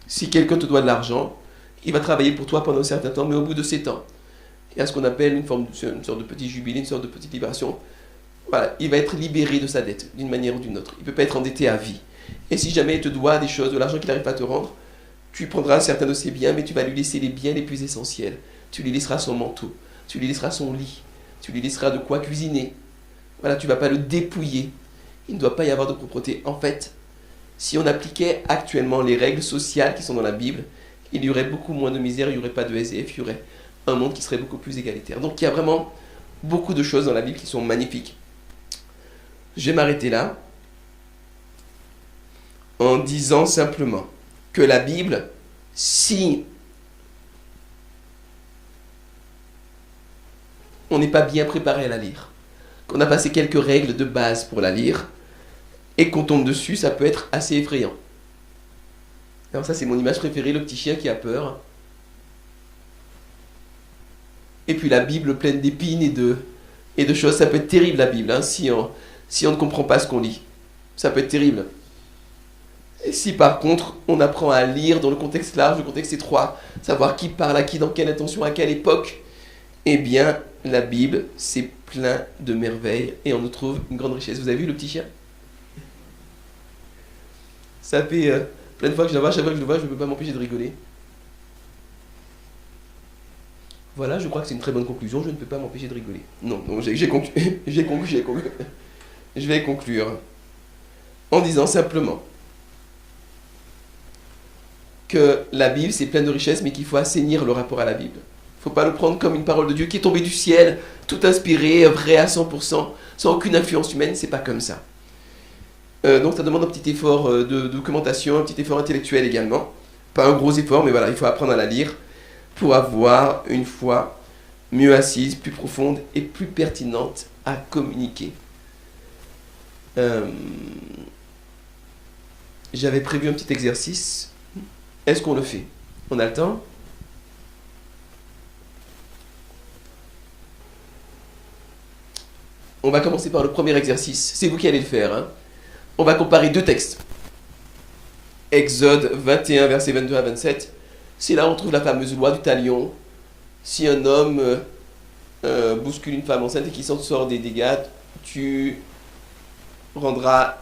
A: Si quelqu'un te doit de l'argent, il va travailler pour toi pendant un certain temps, mais au bout de 7 ans, il y a ce qu'on appelle une sorte de petit jubilé, une sorte de petite libération. Voilà, il va être libéré de sa dette, d'une manière ou d'une autre. Il ne peut pas être endetté à vie. Et si jamais il te doit des choses, de l'argent qu'il n'arrive pas à te rendre, tu prendras certains de ses biens, mais tu vas lui laisser les biens les plus essentiels. Tu lui laisseras son manteau, tu lui laisseras son lit, tu lui laisseras de quoi cuisiner. Voilà, tu ne vas pas le dépouiller. Il ne doit pas y avoir de propreté. En fait, si on appliquait actuellement les règles sociales qui sont dans la Bible, il y aurait beaucoup moins de misère, il n'y aurait pas de SDF, il y aurait un monde qui serait beaucoup plus égalitaire. Donc il y a vraiment beaucoup de choses dans la Bible qui sont magnifiques. Je vais m'arrêter là en disant simplement que la Bible, si on n'est pas bien préparé à la lire, qu'on a passé quelques règles de base pour la lire, et qu'on tombe dessus, ça peut être assez effrayant. Alors ça, c'est mon image préférée, le petit chien qui a peur. Et puis la Bible pleine d'épines et de choses, ça peut être terrible la Bible, hein, si on ne comprend pas ce qu'on lit. Ça peut être terrible. Et si par contre, on apprend à lire dans le contexte large, le contexte étroit, savoir qui parle à qui, dans quelle intention, à quelle époque, eh bien, la Bible, c'est plein de merveilles et on nous trouve une grande richesse. Vous avez vu le petit chien ? Ça fait plein de fois que je la vois, chaque fois que je le vois, je ne peux pas m'empêcher de rigoler. Voilà, je crois que c'est une très bonne conclusion, je ne peux pas m'empêcher de rigoler. Non, j'ai conclu. Je vais conclure en disant simplement que la Bible, c'est plein de richesses, mais qu'il faut assainir le rapport à la Bible. Il ne faut pas le prendre comme une parole de Dieu qui est tombée du ciel, tout inspiré, vrai à 100%, sans aucune influence humaine, c'est pas comme ça. Donc ça demande un petit effort de documentation, un petit effort intellectuel également. Pas un gros effort, mais voilà, il faut apprendre à la lire pour avoir une foi mieux assise, plus profonde et plus pertinente à communiquer. J'avais prévu un petit exercice. Est-ce qu'on le fait ? On a le temps ? On va commencer par le premier exercice. C'est vous qui allez le faire, hein. On va comparer deux textes. Exode 21, versets 22 à 27. C'est là où on trouve la fameuse loi du talion. Si un homme bouscule une femme enceinte et qu'il s'en sort des dégâts, tu rendras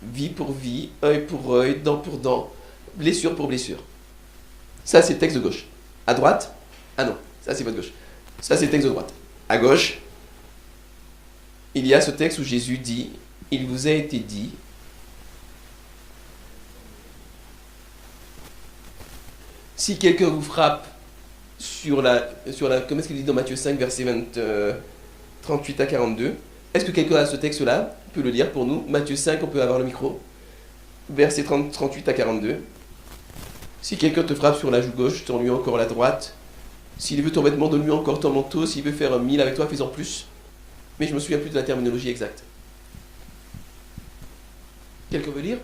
A: vie pour vie, œil pour œil, dent pour dent, blessure pour blessure. Ça, c'est le texte de gauche. À droite, ah non, ça c'est votre gauche. Ça, c'est le texte de droite. À gauche, il y a ce texte où Jésus dit, il vous a été dit, si quelqu'un vous frappe sur la comme est-ce qu'il dit dans Matthieu 5, verset 38 à 42, est-ce que quelqu'un a ce texte-là, peut le lire pour nous? Matthieu 5, on peut avoir le micro. Verset 38 à 42. Si quelqu'un te frappe sur la joue gauche, tends-lui encore la droite. S'il veut ton vêtement, donne-lui encore ton manteau. S'il veut faire 1000 avec toi, fais-en plus. Mais je ne me souviens plus de la terminologie exacte. Quelqu'un veut lire?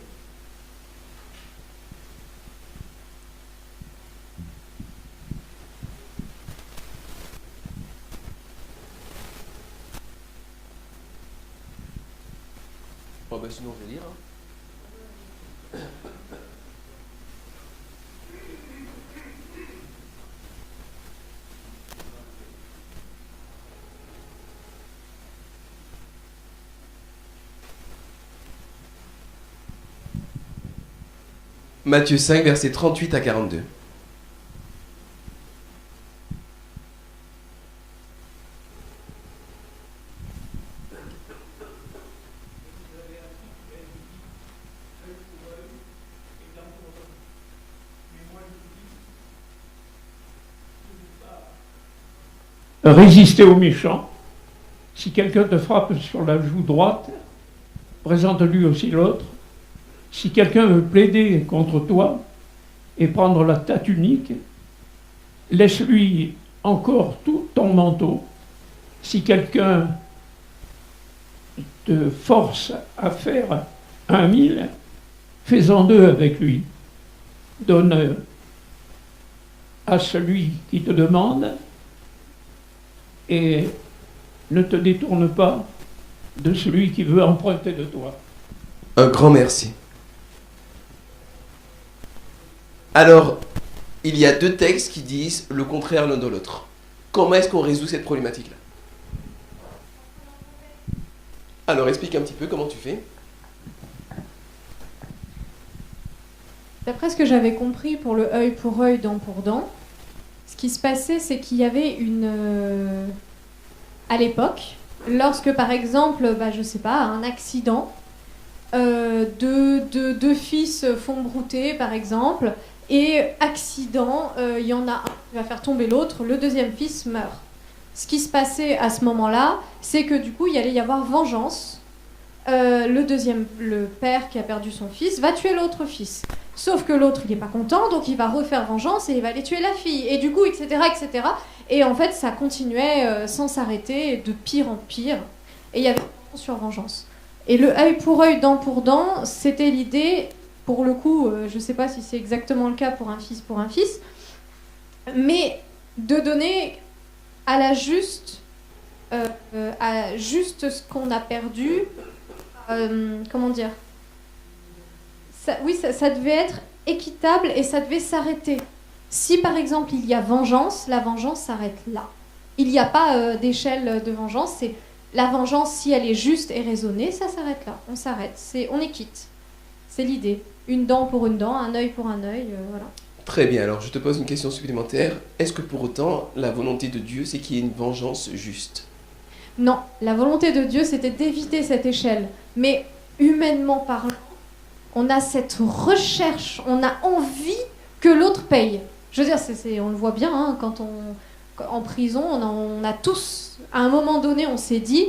A: Bon, ben sinon, je vais lire. Matthieu 5, versets 38 à 42.
F: résister aux méchants. Si quelqu'un te frappe sur la joue droite, présente-lui aussi l'autre. Si quelqu'un veut plaider contre toi et prendre ta tunique, laisse-lui encore tout ton manteau. Si quelqu'un te force à faire 1 000, fais-en 2 avec lui. Donne à celui qui te demande et ne te détourne pas de celui qui veut emprunter de toi.
A: Un grand merci. Alors, il y a 2 textes qui disent le contraire l'un de l'autre. Comment est-ce qu'on résout cette problématique-là? Alors, explique un petit peu comment tu fais.
C: D'après ce que j'avais compris pour le œil pour œil, dent pour dent, ce qui se passait, c'est qu'il y avait à l'époque, lorsque par exemple, je sais pas, un accident, deux fils font brouter par exemple, et accident, il y en a un qui va faire tomber l'autre, le deuxième fils meurt. Ce qui se passait à ce moment-là, c'est que du coup, il allait y avoir vengeance. Le père qui a perdu son fils va tuer l'autre fils. Sauf que l'autre, il n'est pas content, donc il va refaire vengeance et il va aller tuer la fille. Et du coup, etc., etc. Et en fait, ça continuait sans s'arrêter, de pire en pire. Et il y avait vengeance sur vengeance. Et le œil pour œil, dent pour dent, c'était l'idée, pour le coup, je ne sais pas si c'est exactement le cas pour un fils, mais de donner à juste ce qu'on a perdu. Comment dire, ça devait être équitable et ça devait s'arrêter. Si par exemple il y a vengeance, la vengeance s'arrête là. Il n'y a pas d'échelle de vengeance. C'est la vengeance, si elle est juste et raisonnée, ça s'arrête là. On s'arrête. On est quitte. C'est l'idée. Une dent pour une dent, un œil pour un œil. Voilà.
A: Très bien. Alors je te pose une question supplémentaire. Est-ce que pour autant la volonté de Dieu, c'est qu'il y ait une vengeance juste?
C: Non, la volonté de Dieu, c'était d'éviter cette échelle. Mais humainement parlant, on a cette recherche, on a envie que l'autre paye. Je veux dire, on le voit bien, hein, en prison, on a tous, à un moment donné, on s'est dit,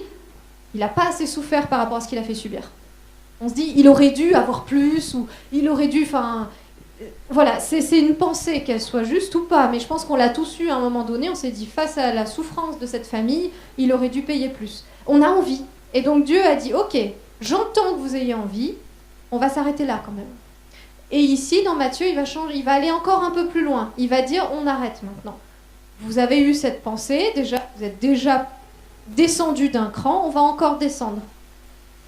C: il n'a pas assez souffert par rapport à ce qu'il a fait subir. On se dit, il aurait dû avoir plus, ou il aurait dû, voilà, c'est une pensée, qu'elle soit juste ou pas, mais je pense qu'on l'a tous eu à un moment donné, on s'est dit, face à la souffrance de cette famille, il aurait dû payer plus. On a envie. Et donc Dieu a dit, ok, j'entends que vous ayez envie, on va s'arrêter là quand même. Et ici, dans Matthieu, il va changer, il va aller encore un peu plus loin. Il va dire, on arrête maintenant. Vous avez eu cette pensée, vous êtes déjà descendu d'un cran, on va encore descendre.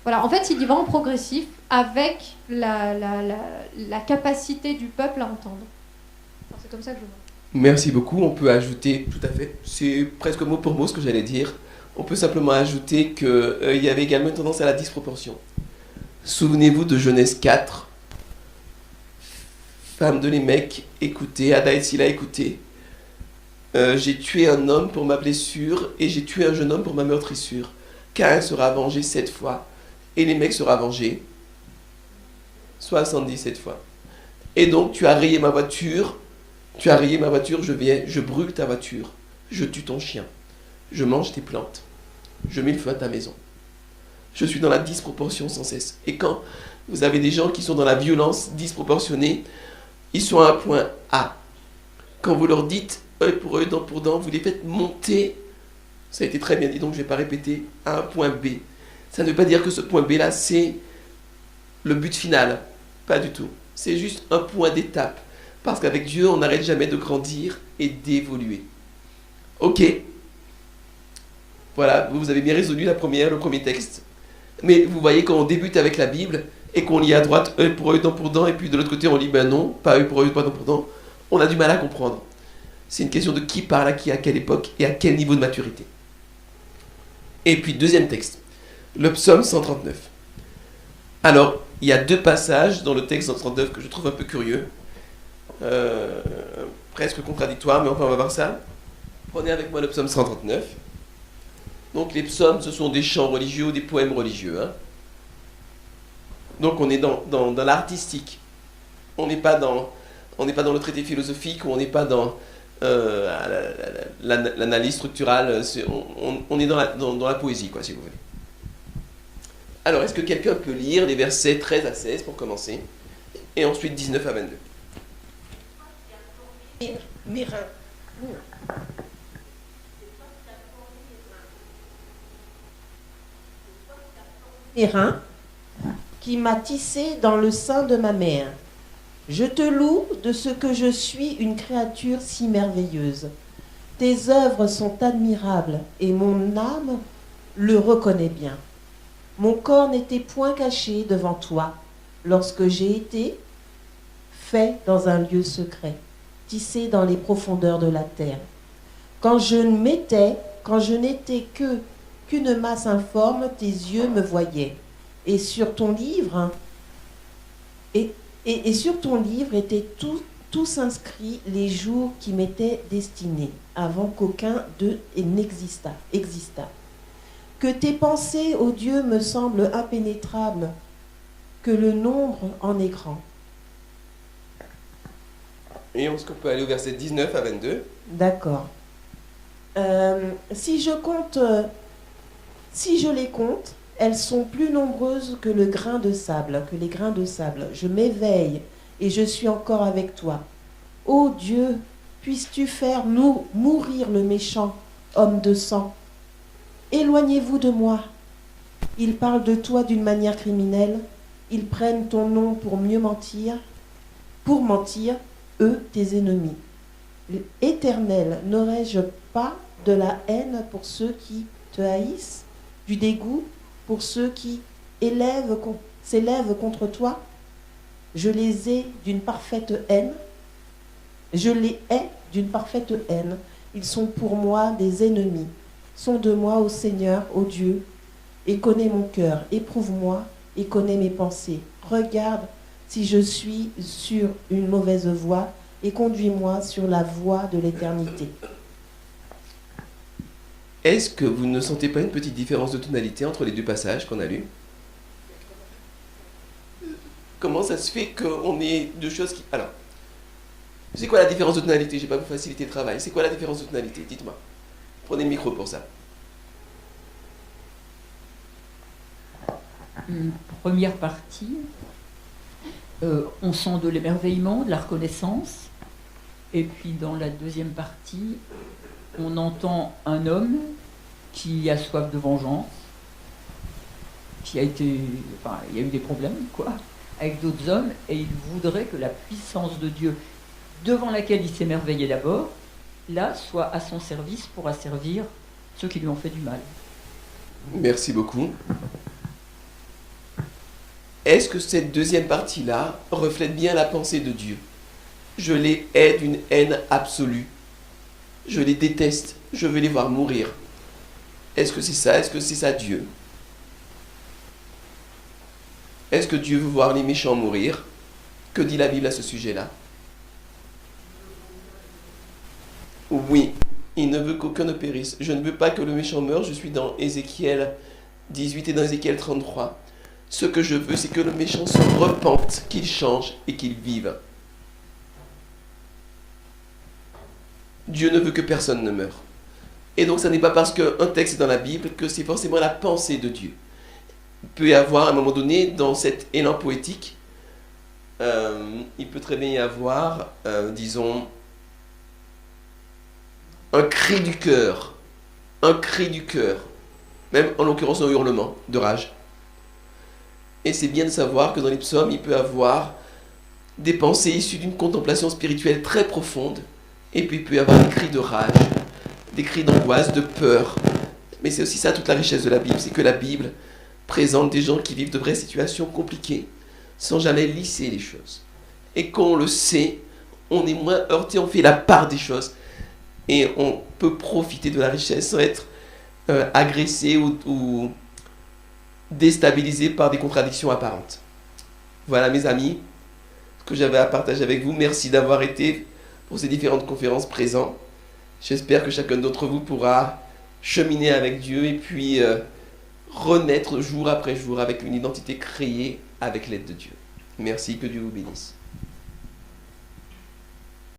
C: Voilà, en fait, il y va en progressif avec la capacité du peuple à entendre. Alors, c'est comme ça que je vois.
A: Merci beaucoup. On peut ajouter, tout à fait, c'est presque mot pour mot ce que j'allais dire. On peut simplement ajouter qu'il y avait également une tendance à la disproportion. Souvenez-vous de Genèse 4. Femme de Lémec, écoutez, Ada et Sila, écoutez. J'ai tué un homme pour ma blessure et j'ai tué un jeune homme pour ma meurtrissure. Caïn sera vengé 7 fois et Lémec sera vengé 77 fois. Et donc tu as rayé ma voiture, je brûle ta voiture, je tue ton chien, je mange tes plantes, je mets le feu à ta maison. Je suis dans la disproportion sans cesse. Et quand vous avez des gens qui sont dans la violence disproportionnée, ils sont à un point A. Quand vous leur dites œil pour œil, dent pour dent, vous les faites monter, ça a été très bien dit, donc je ne vais pas répéter, à un point B. Ça ne veut pas dire que ce point B là, c'est le but final. Pas du tout. C'est juste un point d'étape. Parce qu'avec Dieu, on n'arrête jamais de grandir et d'évoluer. Ok. Voilà, vous avez bien résolu le premier texte. Mais vous voyez, quand on débute avec la Bible et qu'on lit à droite œil pour œil, dent pour dent, et puis de l'autre côté on lit ben non, pas œil pour œil, pas dent pour dent, on a du mal à comprendre. C'est une question de qui parle à qui, à quelle époque et à quel niveau de maturité. Et puis deuxième texte, le psaume 139. Alors, il y a 2 passages dans le texte 139 que je trouve un peu curieux, presque contradictoires, mais enfin on va voir ça. Prenez avec moi le psaume 139. Donc les psaumes, ce sont des chants religieux ou des poèmes religieux. Hein. Donc on est dans l'artistique. On n'est pas dans le traité philosophique, ou on n'est pas dans l'analyse structurale, on est dans la poésie, quoi, si vous voulez. Alors, est-ce que quelqu'un peut lire les versets 13 à 16 pour commencer, et ensuite 19 à 22?
D: Mirin. Mirin, qui m'a tissé dans le sein de ma mère. Je te loue de ce que je suis une créature si merveilleuse. Tes œuvres sont admirables et mon âme le reconnaît bien. Mon corps n'était point caché devant toi lorsque j'ai été fait dans un lieu secret, tissé dans les profondeurs de la terre. Quand je n'étais qu'une masse informe, tes yeux me voyaient. Et sur ton livre, et sur ton livre étaient tous inscrits les jours qui m'étaient destinés, avant qu'aucun d'eux n'existât. Que tes pensées, ô Dieu, me semblent impénétrables, que le nombre en est grand.
A: Et est-ce qu'on peut aller au verset 19 à 22?
D: D'accord. Si je les compte, elles sont plus nombreuses que les grains de sable. Je m'éveille et je suis encore avec toi. Ô Dieu, puisses-tu faire mourir le méchant, homme de sang? Éloignez-vous de moi. Ils parlent de toi d'une manière criminelle. Ils prennent ton nom pour mentir, eux, tes ennemis. Éternel, n'aurais-je pas de la haine pour ceux qui te haïssent, du dégoût pour ceux qui s'élèvent contre toi? Je les hais d'une parfaite haine. Ils sont pour moi des ennemis. Sonde-moi, ô Seigneur, ô Dieu, et connais mon cœur. Éprouve-moi et connais mes pensées. Regarde si je suis sur une mauvaise voie et conduis-moi sur la voie de l'éternité.
A: Est-ce que vous ne sentez pas une petite différence de tonalité entre les deux passages qu'on a lus? Comment ça se fait qu'on ait deux choses qui... Alors, c'est quoi la différence de tonalité? J'ai pas vous faciliter le travail. C'est quoi la différence de tonalité? Dites-moi. Prenez le micro pour ça.
G: Une première partie, on sent de l'émerveillement, de la reconnaissance. Et puis dans la deuxième partie, on entend un homme qui a soif de vengeance, il y a eu des problèmes, quoi, avec d'autres hommes, et il voudrait que la puissance de Dieu, devant laquelle il s'émerveillait d'abord, là, soit à son service pour asservir ceux qui lui ont fait du mal.
A: Merci beaucoup. Est-ce que cette deuxième partie-là reflète bien la pensée de Dieu? Je les hais d'une haine absolue. Je les déteste. Je veux les voir mourir. Est-ce que c'est ça? Est-ce que c'est ça Dieu? Est-ce que Dieu veut voir les méchants mourir? Que dit la Bible à ce sujet-là? Oui, il ne veut qu'aucun ne périsse. Je ne veux pas que le méchant meure. Je suis dans Ézéchiel 18 et dans Ézéchiel 33. Ce que je veux, c'est que le méchant se repente, qu'il change et qu'il vive. Dieu ne veut que personne ne meure. Et donc, ça n'est pas parce qu'un texte est dans la Bible que c'est forcément la pensée de Dieu. Il peut y avoir, à un moment donné, dans cet élan poétique, il peut très bien y avoir, disons, un cri du cœur, même en l'occurrence un hurlement de rage. Et c'est bien de savoir que dans les psaumes, il peut y avoir des pensées issues d'une contemplation spirituelle très profonde, et puis il peut y avoir des cris de rage, des cris d'angoisse, de peur. Mais c'est aussi ça toute la richesse de la Bible, c'est que la Bible présente des gens qui vivent de vraies situations compliquées, sans jamais lisser les choses. Et quand on le sait, on est moins heurté, on fait la part des choses, et on peut profiter de la richesse sans être agressé ou déstabilisé par des contradictions apparentes. Voilà mes amis, ce que j'avais à partager avec vous. Merci d'avoir été pour ces différentes conférences présents. J'espère que chacun d'entre vous pourra cheminer avec Dieu et puis renaître jour après jour avec une identité créée avec l'aide de Dieu. Merci, que Dieu vous bénisse.